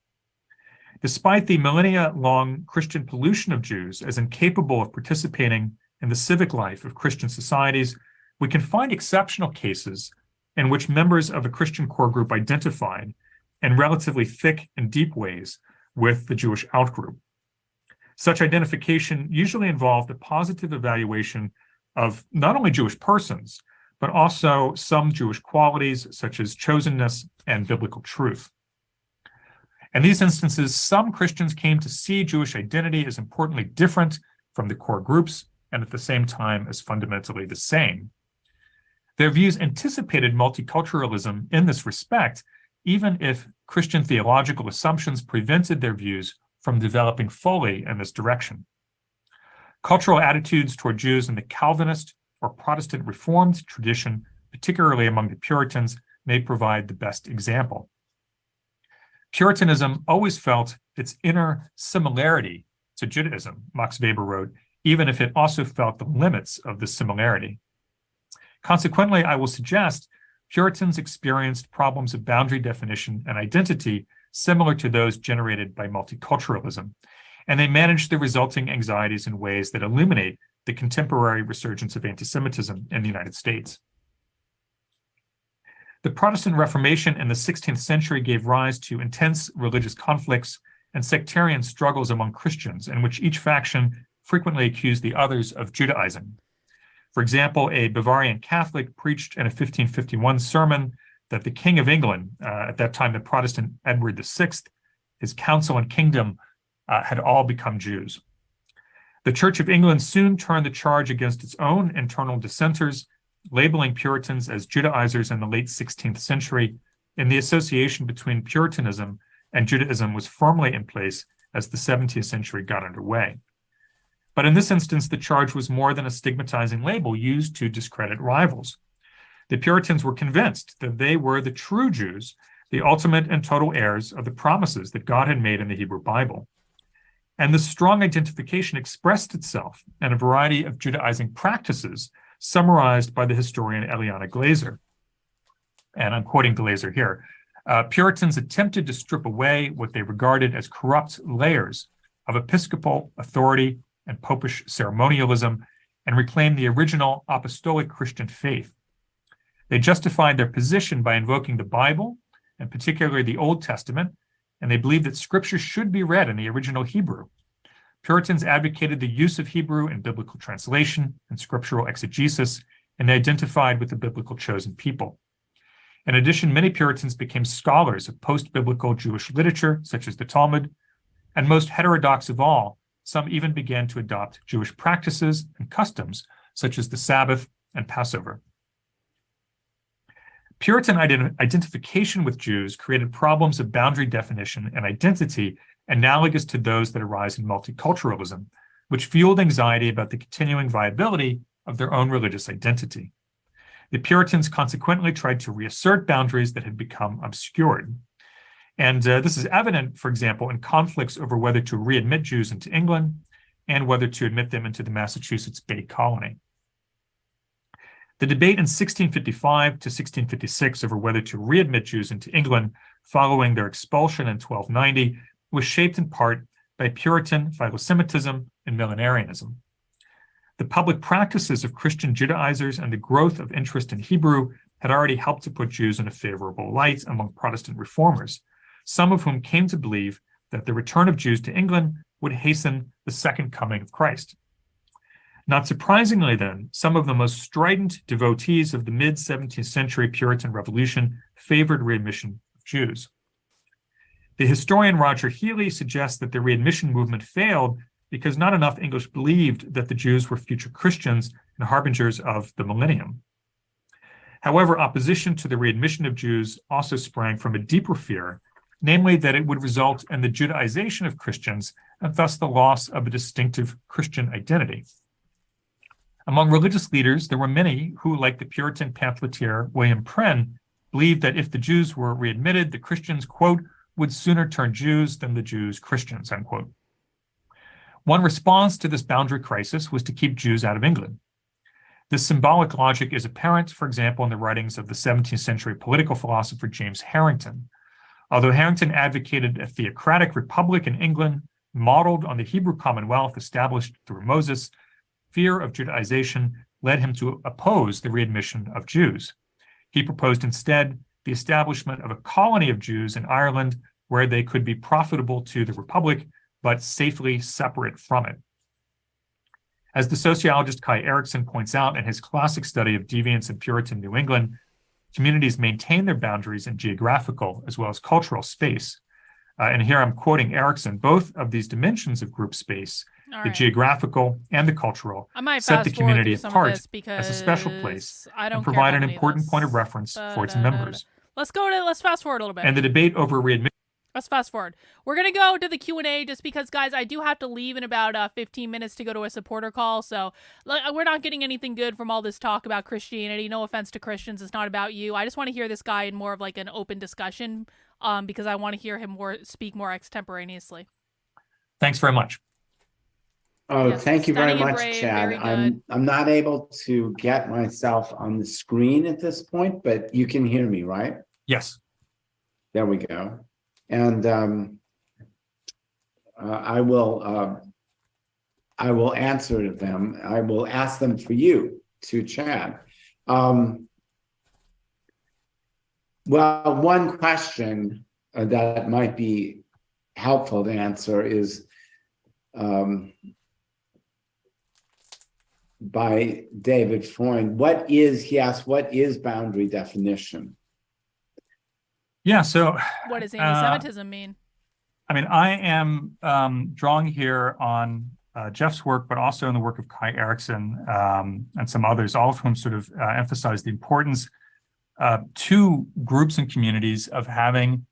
Despite the millennia-long Christian pollution of Jews as incapable of participating in the civic life of Christian societies, we can find exceptional cases in which members of a Christian core group identified in relatively thick and deep ways with the Jewish outgroup. Such identification usually involved a positive evaluation of not only Jewish persons, but also some Jewish qualities such as chosenness and biblical truth. In these instances, some Christians came to see Jewish identity as importantly different from the core groups and at the same time as fundamentally the same. Their views anticipated multiculturalism in this respect, even if Christian theological assumptions prevented their views from developing fully in this direction. Cultural attitudes toward Jews in the Calvinist or Protestant Reformed tradition, particularly among the Puritans, may provide the best example. Puritanism always felt its inner similarity to Judaism, Max Weber wrote, even if it also felt the limits of this similarity. Consequently, I will suggest Puritans experienced problems of boundary definition and identity similar to those generated by multiculturalism, and they managed the resulting anxieties in ways that illuminate the contemporary resurgence of anti-Semitism in the United States. The Protestant Reformation in the 16th century gave rise to intense religious conflicts and sectarian struggles among Christians, in which each faction frequently accused the others of Judaizing. For example, a Bavarian Catholic preached in a 1551 sermon that the King of England, at that time the Protestant Edward VI, his council and kingdom had all become Jews. The Church of England soon turned the charge against its own internal dissenters, labeling Puritans as Judaizers in the late 16th century, and the association between Puritanism and Judaism was firmly in place as the 17th century got underway. But in this instance, the charge was more than a stigmatizing label used to discredit rivals. The Puritans were convinced that they were the true Jews, the ultimate and total heirs of the promises that God had made in the Hebrew Bible. And this strong identification expressed itself in a variety of Judaizing practices summarized by the historian Eliana Glazer. And I'm quoting Glazer here. Puritans attempted to strip away what they regarded as corrupt layers of episcopal authority and popish ceremonialism and reclaim the original apostolic Christian faith. They justified their position by invoking the Bible, and particularly the Old Testament, and they believed that Scripture should be read in the original Hebrew. Puritans advocated the use of Hebrew in biblical translation and scriptural exegesis, and they identified with the biblical chosen people. In addition, many Puritans became scholars of post-biblical Jewish literature, such as the Talmud, and most heterodox of all, some even began to adopt Jewish practices and customs, such as the Sabbath and Passover. Puritan identification with Jews created problems of boundary definition and identity analogous to those that arise in multiculturalism, which fueled anxiety about the continuing viability of their own religious identity. The Puritans consequently tried to reassert boundaries that had become obscured. And this is evident, for example, in conflicts over whether to readmit Jews into England and whether to admit them into the Massachusetts Bay Colony. The debate in 1655 to 1656 over whether to readmit Jews into England following their expulsion in 1290 was shaped in part by Puritan philosemitism and millenarianism. The public practices of Christian Judaizers and the growth of interest in Hebrew had already helped to put Jews in a favorable light among Protestant reformers, some of whom came to believe that the return of Jews to England would hasten the second coming of Christ. Not surprisingly, then, some of the most strident devotees of the mid-17th century Puritan Revolution favored readmission of Jews. The historian Roger Healy suggests that the readmission movement failed because not enough English believed that the Jews were future Christians and harbingers of the millennium. However, opposition to the readmission of Jews also sprang from a deeper fear, namely that it would result in the Judaization of Christians and thus the loss of a distinctive Christian identity. Among religious leaders, there were many who, like the Puritan pamphleteer William Prynne, believed that if the Jews were readmitted, the Christians, quote, would sooner turn Jews than the Jews Christians, unquote. One response to this boundary crisis was to keep Jews out of England. This symbolic logic is apparent, for example, in the writings of the 17th century political philosopher James Harrington. Although Harrington advocated a theocratic republic in England modeled on the Hebrew Commonwealth established through Moses, fear of Judaization led him to oppose the readmission of Jews. He proposed instead the establishment of a colony of Jews in Ireland where they could be profitable to the Republic but safely separate from it. As the sociologist Kai Erikson points out in his classic study of deviance in Puritan New England, communities maintain their boundaries in geographical as well as cultural space. And here I'm quoting Erikson, both of these dimensions of group space, the geographical and the cultural, set the community apart as a special place and provide an important point of reference for its members. Let's fast forward a little bit. And the debate over readmission. Let's fast forward. We're going to go to the Q&A just because, guys, I do have to leave in about 15 minutes to go to a supporter call. So we're not getting anything good from all this talk about Christianity. No offense to Christians. It's not about you. I just want to hear this guy in more of like an open discussion because I want to hear him speak more extemporaneously. Thanks very much. Oh, Yes, thank you very stunning and much, brave, Chad. very good. I'm not able to get myself on the screen at this point, but you can hear me, right? Yes. There we go. And I will answer them. I will ask them for you to Chad. Well, one question that might be helpful to answer is by David Freund. He asked, what is boundary definition? Yeah, so what does anti-Semitism mean? I mean, I am drawing here on Jeff's work, but also in the work of Kai Erikson and some others, all of whom sort of emphasize the importance to groups and communities of having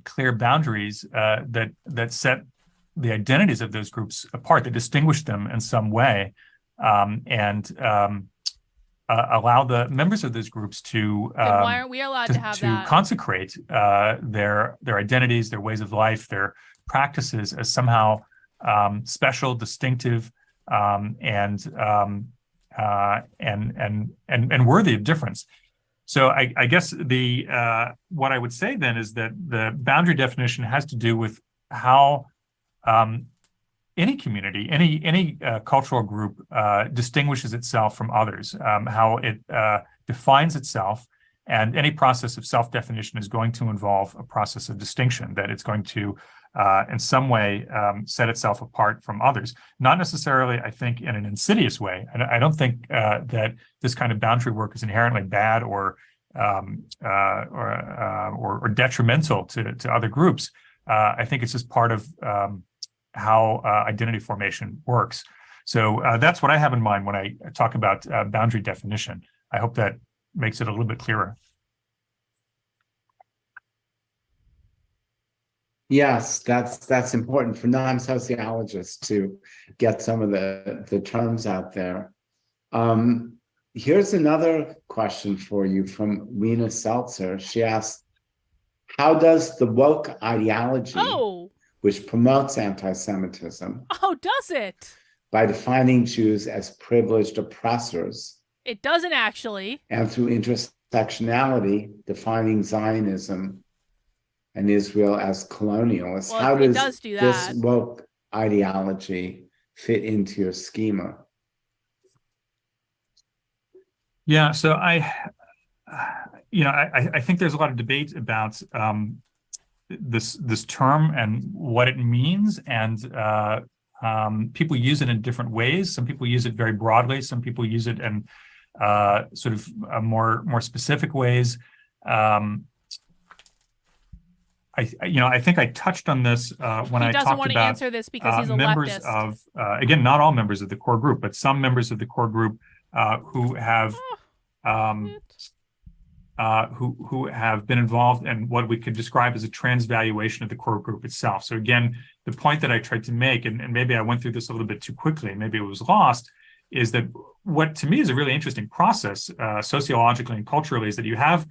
clear boundaries that set the identities of those groups apart, that distinguish them in some way, and allow the members of those groups to why aren't we allowed to have that? Consecrate their identities, their ways of life, their practices as somehow special, distinctive, and worthy of difference. So I guess what I would say then is that the boundary definition has to do with how any community, any cultural group distinguishes itself from others, how it defines itself, and any process of self-definition is going to involve a process of distinction, that it's going to, in some way, set itself apart from others. Not necessarily, I think, in an insidious way. I don't think that this kind of boundary work is inherently bad or detrimental to other groups. I think it's just part of how identity formation works. So that's what I have in mind when I talk about boundary definition. I hope that makes it a little bit clearer. Yes, that's important for non-sociologists to get some of the terms out there. Here's another question for you from Lena Seltzer. She asked, how does the woke ideology, which promotes anti-Semitism, does it? By defining Jews as privileged oppressors. It doesn't actually. And through intersectionality, defining Zionism and Israel as colonialists. Well, how does this woke ideology fit into your schema? Yeah, so I think there's a lot of debate about this term and what it means, and people use it in different ways. Some people use it very broadly. Some people use it in sort of more specific ways. I think I touched on this when I talked about he doesn't want to answer this because he's a members leftist. of again, not all members of the core group, but some members of the core group who have been involved in what we could describe as a transvaluation of the core group itself. So again, the point that I tried to make, and maybe I went through this a little bit too quickly, maybe it was lost, is that what to me is a really interesting process sociologically and culturally is that you have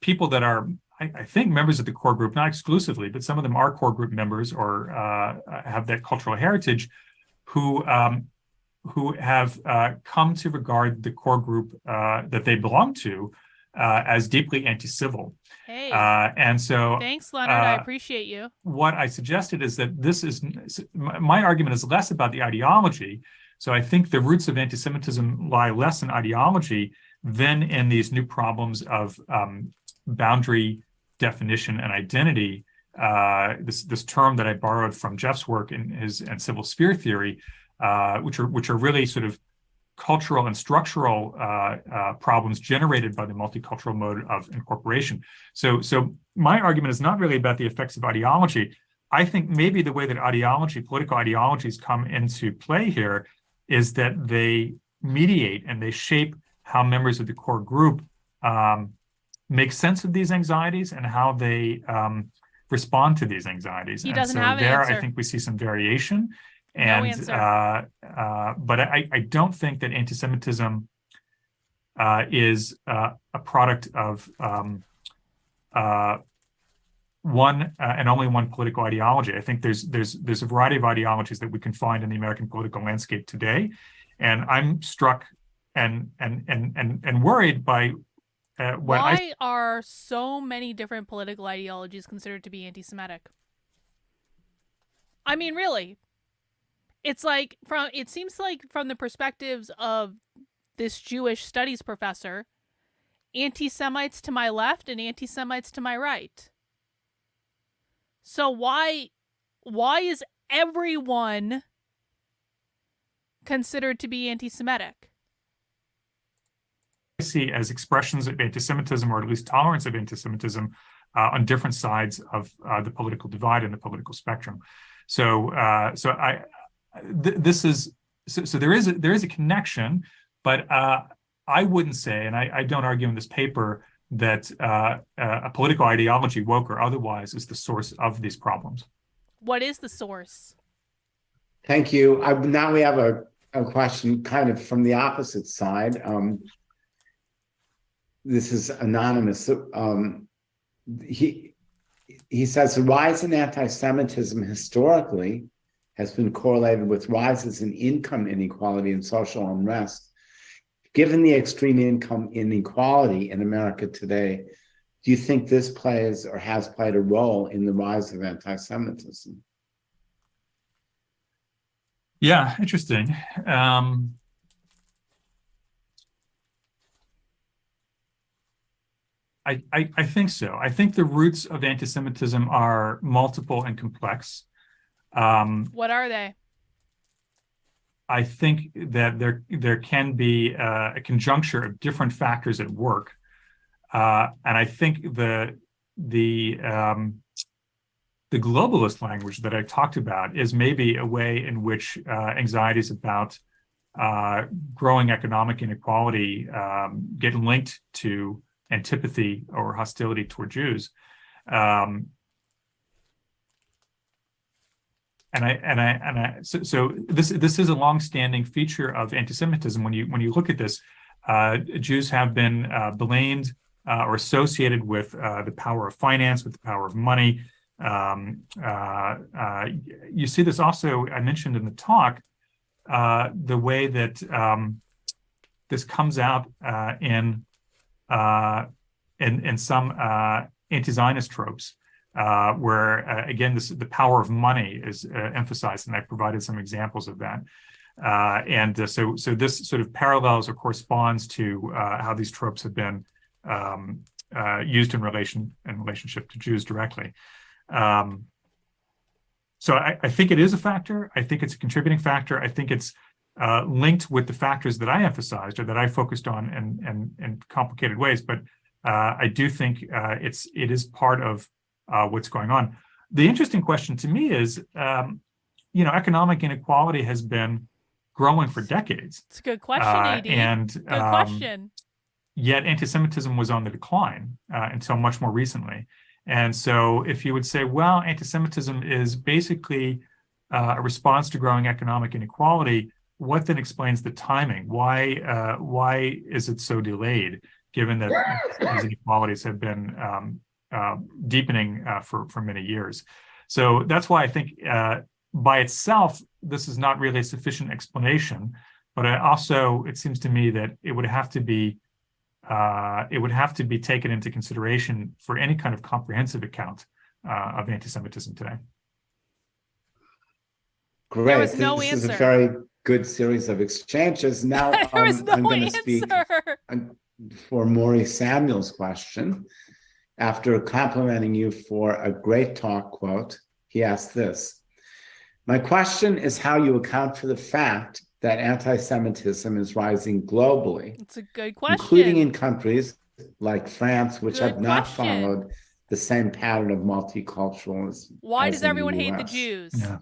people that are, I think, members of the core group, not exclusively, but some of them are core group members or have that cultural heritage, who have come to regard the core group that they belong to as deeply anti-civil. Hey, and so thanks, Leonard. I appreciate you. What I suggested is that my argument is less about the ideology. So I think the roots of anti-Semitism lie less in ideology than in these new problems of boundary definition and identity this term that I borrowed from Jeff's work in his and civil sphere theory, which are really sort of cultural and structural problems generated by the multicultural mode of incorporation. So my argument is not really about the effects of ideology. I think maybe the way that political ideologies come into play here is that they mediate and they shape how members of the core group make sense of these anxieties and how they respond to these anxieties. He and doesn't so have an there, answer. I think we see some variation. And No answer. but I don't think that anti-Semitism is a product of one and only one political ideology. I think there's a variety of ideologies that we can find in the American political landscape today, and I'm struck and worried by why are so many different political ideologies considered to be anti-Semitic? I mean, really. It seems like from the perspectives of this Jewish studies professor, anti-Semites to my left and anti-Semites to my right. So why is everyone considered to be anti-Semitic? I see as expressions of anti-Semitism, or at least tolerance of anti-Semitism, on different sides of the political divide and the political spectrum. So there is a connection, but I wouldn't say, and I don't argue in this paper, that a political ideology, woke or otherwise, is the source of these problems. What is the source? Thank you. Now we have a question kind of from the opposite side. This is anonymous. He says the rise in anti-Semitism historically has been correlated with rises in income inequality and social unrest. Given the extreme income inequality in America today, do you think this plays or has played a role in the rise of anti-Semitism? Yeah, interesting. I think so. I think the roots of anti-Semitism are multiple and complex. What are they? I think that there can be a conjuncture of different factors at work, and I think the globalist language that I talked about is maybe a way in which anxieties about growing economic inequality get linked to antipathy or hostility toward Jews. So this is a long-standing feature of anti-Semitism. When you look at this, Jews have been blamed or associated with the power of finance, with the power of money. You see this also, I mentioned in the talk, the way that this comes out in some anti-Zionist tropes. Where again, the power of money is emphasized, and I provided some examples of that. So this sort of parallels or corresponds to how these tropes have been used in relationship to Jews directly. So I think it is a factor. I think it's a contributing factor. I think it's linked with the factors that I emphasized or that I focused on in complicated ways. But I do think it is part of what's going on. The interesting question to me is, economic inequality has been growing for decades. It's a good question, AD. Good question. Yet anti-Semitism was on the decline until much more recently. And so if you would say, well, anti-Semitism is basically a response to growing economic inequality, what then explains the timing? Why is it so delayed, given that these inequalities have been deepening for many years? So that's why I think by itself, this is not really a sufficient explanation. But it seems to me that it would have to be taken into consideration for any kind of comprehensive account of anti-Semitism today. Great. There was no this answer. is a very good series of exchanges. Now There was no I'm going to answer. speak for Maurice Samuel's question. after complimenting you for a great talk, quote, he asked this: "My question is how you account for the fact that anti-Semitism is rising globally, It's a good question. including in countries like France, which Good have not question. followed the same pattern of multiculturalism. Why as does in everyone the hate the US. Jews Yeah.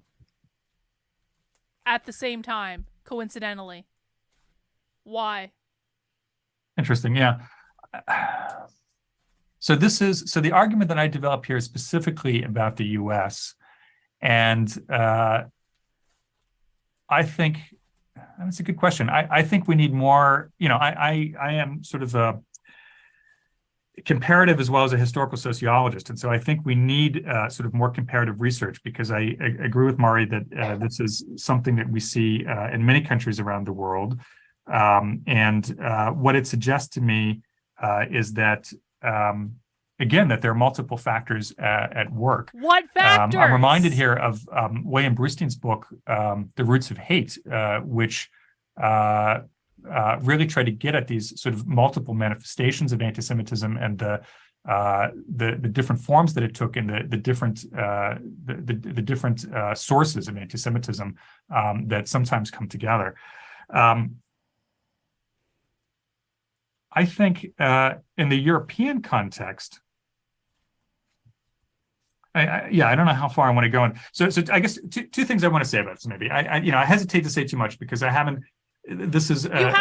at the same time, coincidentally? Why? Interesting. Yeah. So the argument that I develop here is specifically about the U.S. And I think that's a good question. I think we need more, I am sort of a comparative as well as a historical sociologist. And so I think we need sort of more comparative research, because I agree with Mari that this is something that we see in many countries around the world. And what it suggests to me is that, again, that there are multiple factors at work. What factors? I'm reminded here of William Brustein's book, The Roots of Hate, which really tried to get at these sort of multiple manifestations of anti-Semitism and the different forms that it took, and the different sources of anti-Semitism that sometimes come together. I think in the European context, I don't know how far I want to go in. So I guess two things I want to say about this. Maybe I hesitate to say too much, because I haven't. This is a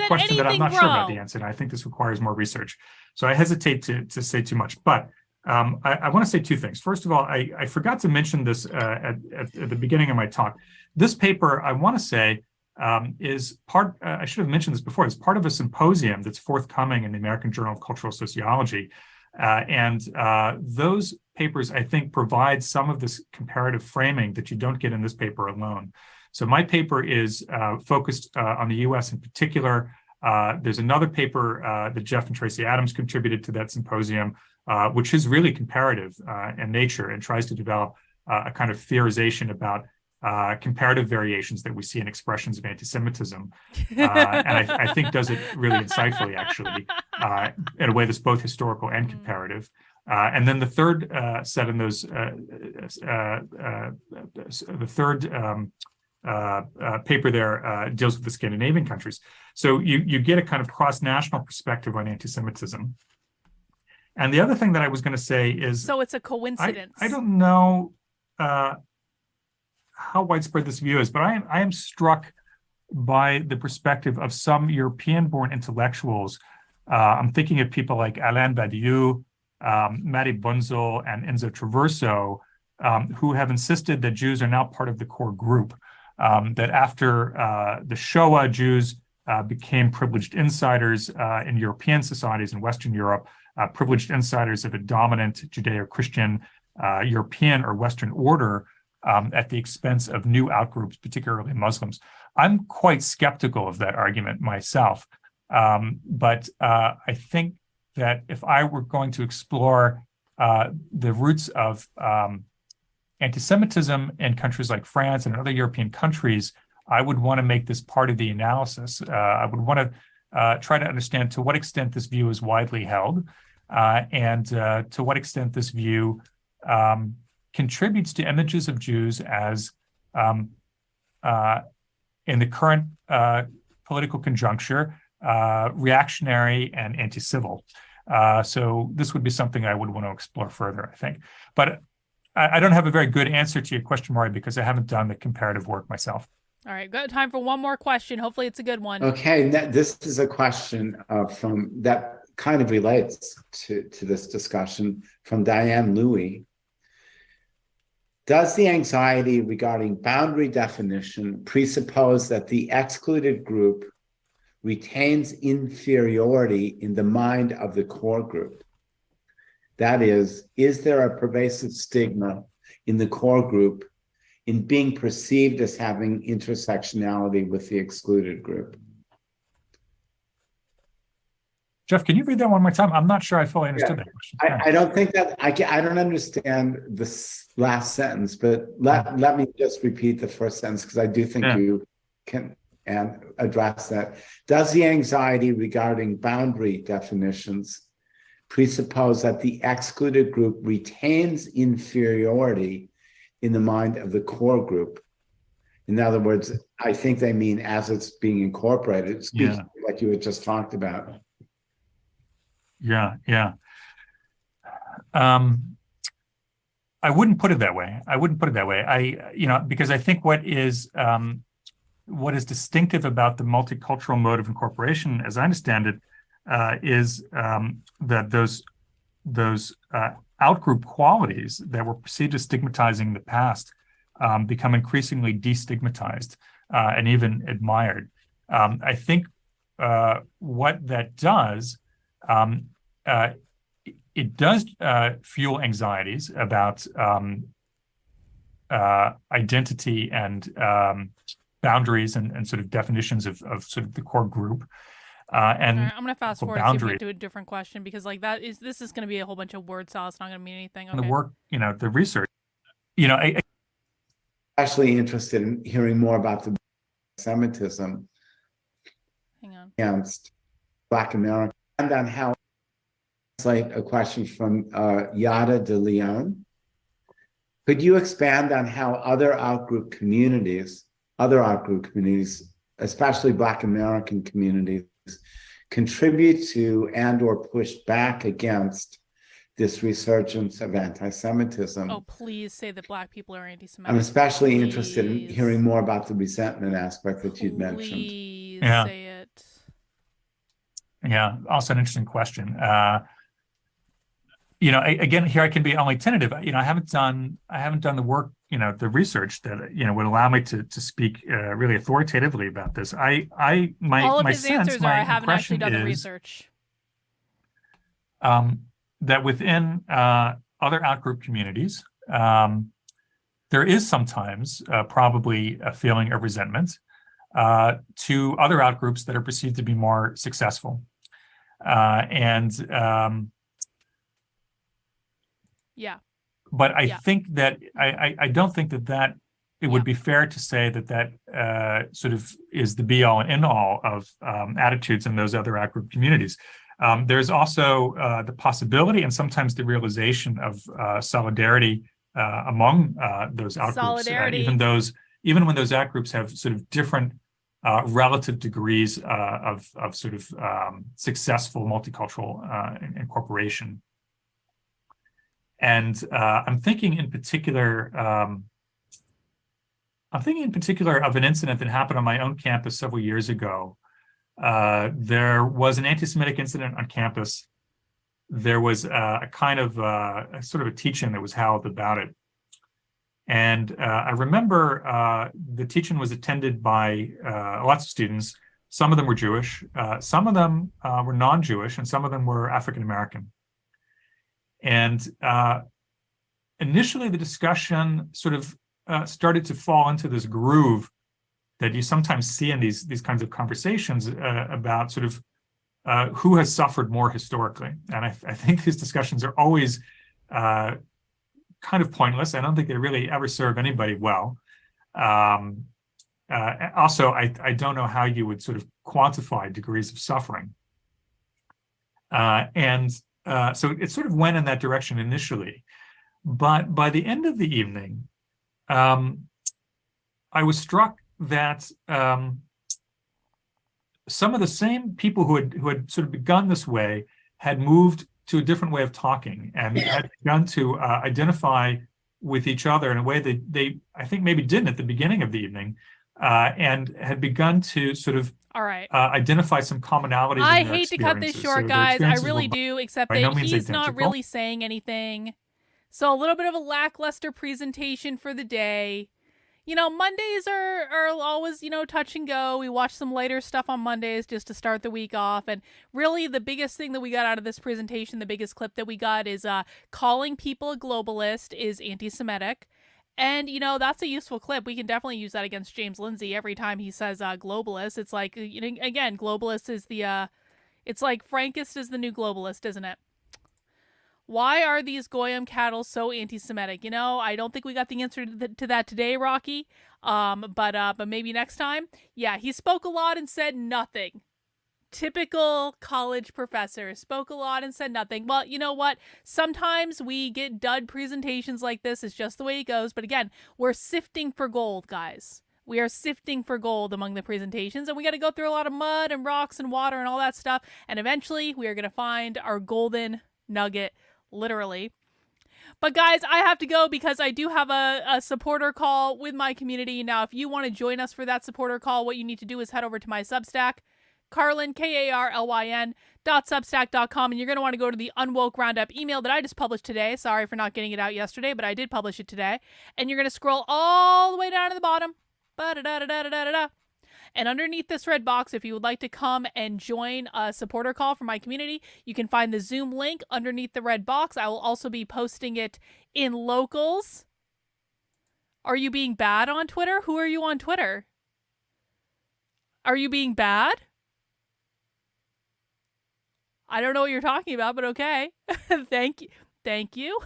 question that I'm not sure about the answer, and I think this requires more research. So I hesitate to say too much. But I want to say two things. First of all, I forgot to mention this at the beginning of my talk. This paper, I want to say, is part. I should have mentioned this before. It's part of a symposium that's forthcoming in the American Journal of Cultural Sociology, and those papers, I think, provide some of this comparative framing that you don't get in this paper alone. So my paper is focused on the U.S. in particular. There's another paper that Jeff and Tracy Adams contributed to that symposium, which is really comparative in nature and tries to develop a kind of theorization about comparative variations that we see in expressions of anti-Semitism. And I think does it really insightfully, actually, in a way that's both historical and comparative. And then the third set in those, the third paper there deals with the Scandinavian countries. So you get a kind of cross-national perspective on anti-Semitism. And the other thing that I was going to say is... So it's a coincidence. I don't know how widespread this view is, but I am struck by the perspective of some European-born intellectuals. I'm thinking of people like Alain Badiou, Matti Bunzl, and Enzo Traverso, who have insisted that Jews are now part of the core group. That after the Shoah, Jews became privileged insiders in European societies in Western Europe, privileged insiders of a dominant Judeo-Christian European or Western order at the expense of new outgroups, particularly Muslims. I'm quite skeptical of that argument myself, but I think that if I were going to explore the roots of anti-Semitism in countries like France and other European countries, I would want to make this part of the analysis. I would want to try to understand to what extent this view is widely held, and to what extent this view contributes to images of Jews as, in the current political conjuncture, reactionary and anti-civil. So this would be something I would want to explore further, I think. But I don't have a very good answer to your question, Maury, because I haven't done the comparative work myself. All right, got time for one more question. Hopefully it's a good one. Okay, this is a question from that kind of relates to this discussion from Diane Louie. Does the anxiety regarding boundary definition presuppose that the excluded group retains inferiority in the mind of the core group? That is there a pervasive stigma in the core group in being perceived as having intersectionality with the excluded group? Jeff, can you read that one more time? I'm not sure I fully understood that question. I don't think that, I don't understand this last sentence, but let me just repeat the first sentence, because I do think you can address that. Does the anxiety regarding boundary definitions presuppose that the excluded group retains inferiority in the mind of the core group. In other words, I think they mean as it's being incorporated, speaking like you had just talked about. Yeah. I wouldn't put it that way. Because I think what is distinctive about the multicultural mode of incorporation, as I understand it, is that those outgroup qualities that were perceived as stigmatizing in the past become increasingly destigmatized and even admired. I think what that does, it does fuel anxieties about identity and boundaries and sort of definitions of sort of the core group. And right, I'm going to fast forward and see if we get to a different question, because like this is going to be a whole bunch of word salad. It's not going to mean anything. Okay. The work, the research, Actually interested in hearing more about the Semitism against Black America, and on how like a question from Yada de Leon. Could you expand on how other outgroup communities, especially Black American communities, contribute to and or push back against this resurgence of anti-Semitism? Oh, please say that Black people are anti-Semitic. I'm especially interested in hearing more about the resentment aspect that you'd mentioned. Please say it. Yeah, also an interesting question. Again, here I can be only tentative. I haven't done the work, the research that would allow me to speak really authoritatively about this. All of his answers are I haven't actually done the research. That within other outgroup communities, there is sometimes probably a feeling of resentment to other outgroups that are perceived to be more successful, But I think that I don't think that it would be fair to say that sort of is the be all and end all of attitudes in those other outgroup communities. There's also the possibility and sometimes the realization of solidarity among those outgroups, even when those outgroups have sort of different relative degrees of sort of successful multicultural incorporation. And I'm thinking in particular of an incident that happened on my own campus several years ago. There was an anti-Semitic incident on campus. There was a kind of sort of a teach-in that was held about it. And I remember the teach-in was attended by lots of students. Some of them were Jewish, some of them were non-Jewish, and some of them were African-American. And initially, the discussion sort of started to fall into this groove that you sometimes see in these kinds of conversations about sort of who has suffered more historically. And I think these discussions are always kind of pointless. I don't think they really ever serve anybody well. Also, I don't know how you would sort of quantify degrees of suffering. So it sort of went in that direction initially. But by the end of the evening, I was struck that some of the same people who had sort of begun this way had moved to a different way of talking and had begun to identify with each other in a way that they, I think, maybe didn't at the beginning of the evening, and had begun to sort of identify some commonalities. I hate to cut this short, guys. I really do, except that he's not really saying anything. So a little bit of a lackluster presentation for the day. Mondays are always, touch and go. We watch some lighter stuff on Mondays just to start the week off. And really the biggest thing that we got out of this presentation, the biggest clip that we got is calling people a globalist is anti-Semitic. And, that's a useful clip. We can definitely use that against James Lindsay every time he says globalist. It's like, again, globalist is it's like Frankist is the new globalist, isn't it? Why are these Goyim cattle so anti-Semitic? I don't think we got the answer to that today, Rocky. But maybe next time. Yeah, he spoke a lot and said nothing. Typical college professor, spoke a lot and said nothing. Well, you know what? Sometimes we get dud presentations like this. It's just the way it goes. But again, we're sifting for gold, guys. We are sifting for gold among the presentations, and we got to go through a lot of mud and rocks and water and all that stuff. And eventually we are going to find our golden nugget, literally. But guys, I have to go because I do have a supporter call with my community. Now, if you want to join us for that supporter call, what you need to do is head over to my Substack, Carlyn, KARLYN.substack.com, and you're going to want to go to the Unwoke Roundup email that I just published today. Sorry for not getting it out yesterday, but I did publish it today. And you're going to scroll all the way down to the bottom. Ba-da-da-da-da-da-da-da. And underneath this red box, if you would like to come and join a supporter call for my community, you can find the Zoom link underneath the red box. I will also be posting it in locals. Are you being bad on Twitter? Who are you on Twitter? Are you being bad? I don't know what you're talking about, but okay. Thank you. Thank you.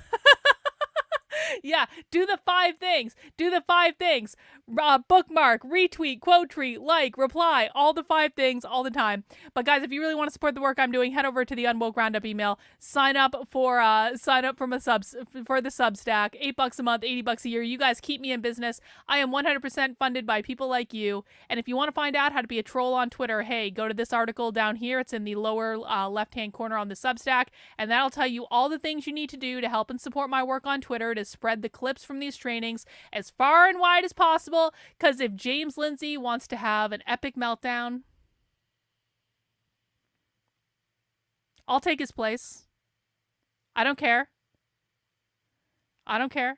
Yeah, do the 5 things. Do the 5 things. Bookmark, retweet, quote tweet, like, reply, all the 5 things all the time. But guys, if you really want to support the work I'm doing, head over to the Unwoke Roundup email. Sign up for the Substack. $8 a month, $80 a year. You guys keep me in business. I am 100% funded by people like you. And if you want to find out how to be a troll on Twitter, hey, go to this article down here. It's in the lower left-hand corner on the Substack, and that'll tell you all the things you need to do to help and support my work on Twitter to spread the clips from these trainings as far and wide as possible, because if James Lindsay wants to have an epic meltdown, I'll take his place. I don't care. I don't care.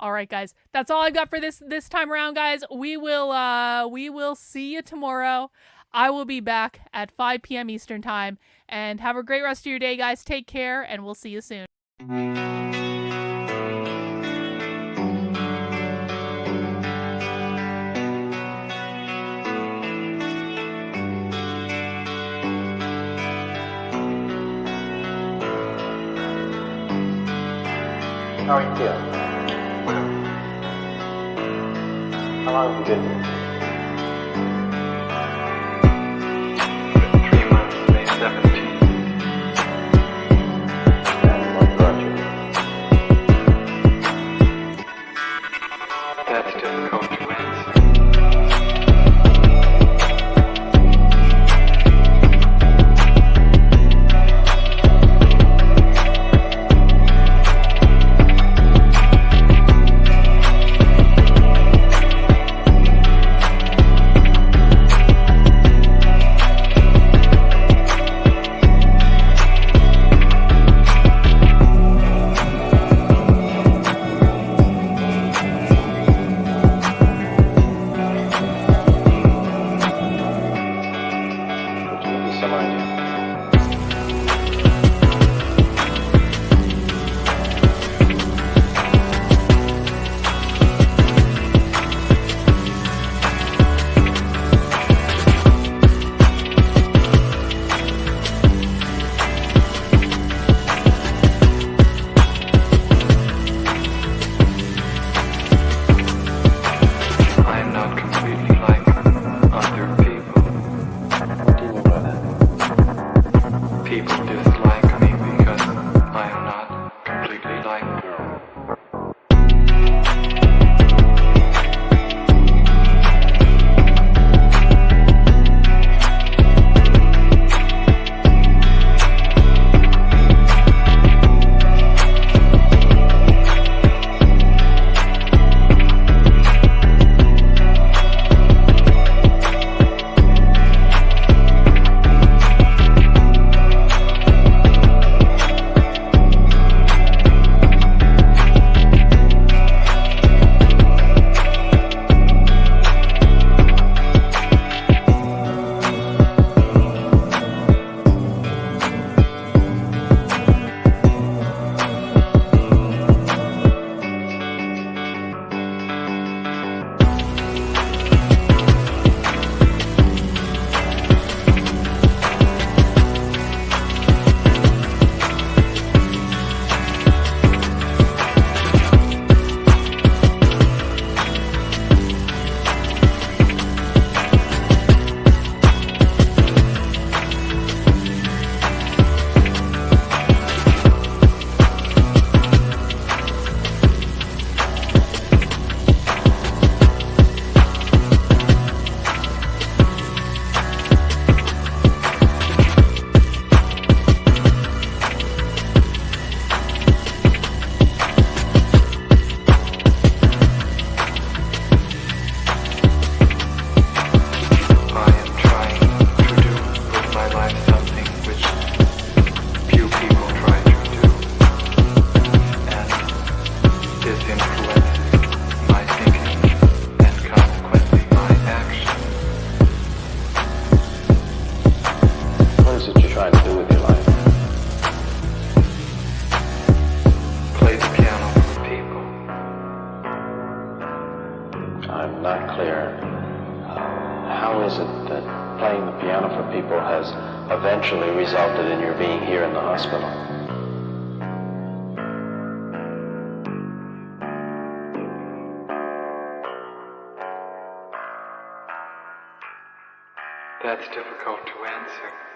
All right, guys. That's all I've got for this time around, guys. We will see you tomorrow. I will be back at 5 p.m. Eastern time. And have a great rest of your day, guys. Take care, and we'll see you soon. How are you feeling? How long have you been here? 3 months, May 17th. And what brought you here? That's difficult to answer. it influences my thinking and consequently my action. What is it you're trying to do with your life? Play the piano for people. I'm not clear. How is it that playing the piano for people has eventually resulted in your being here in the hospital? That's difficult to answer.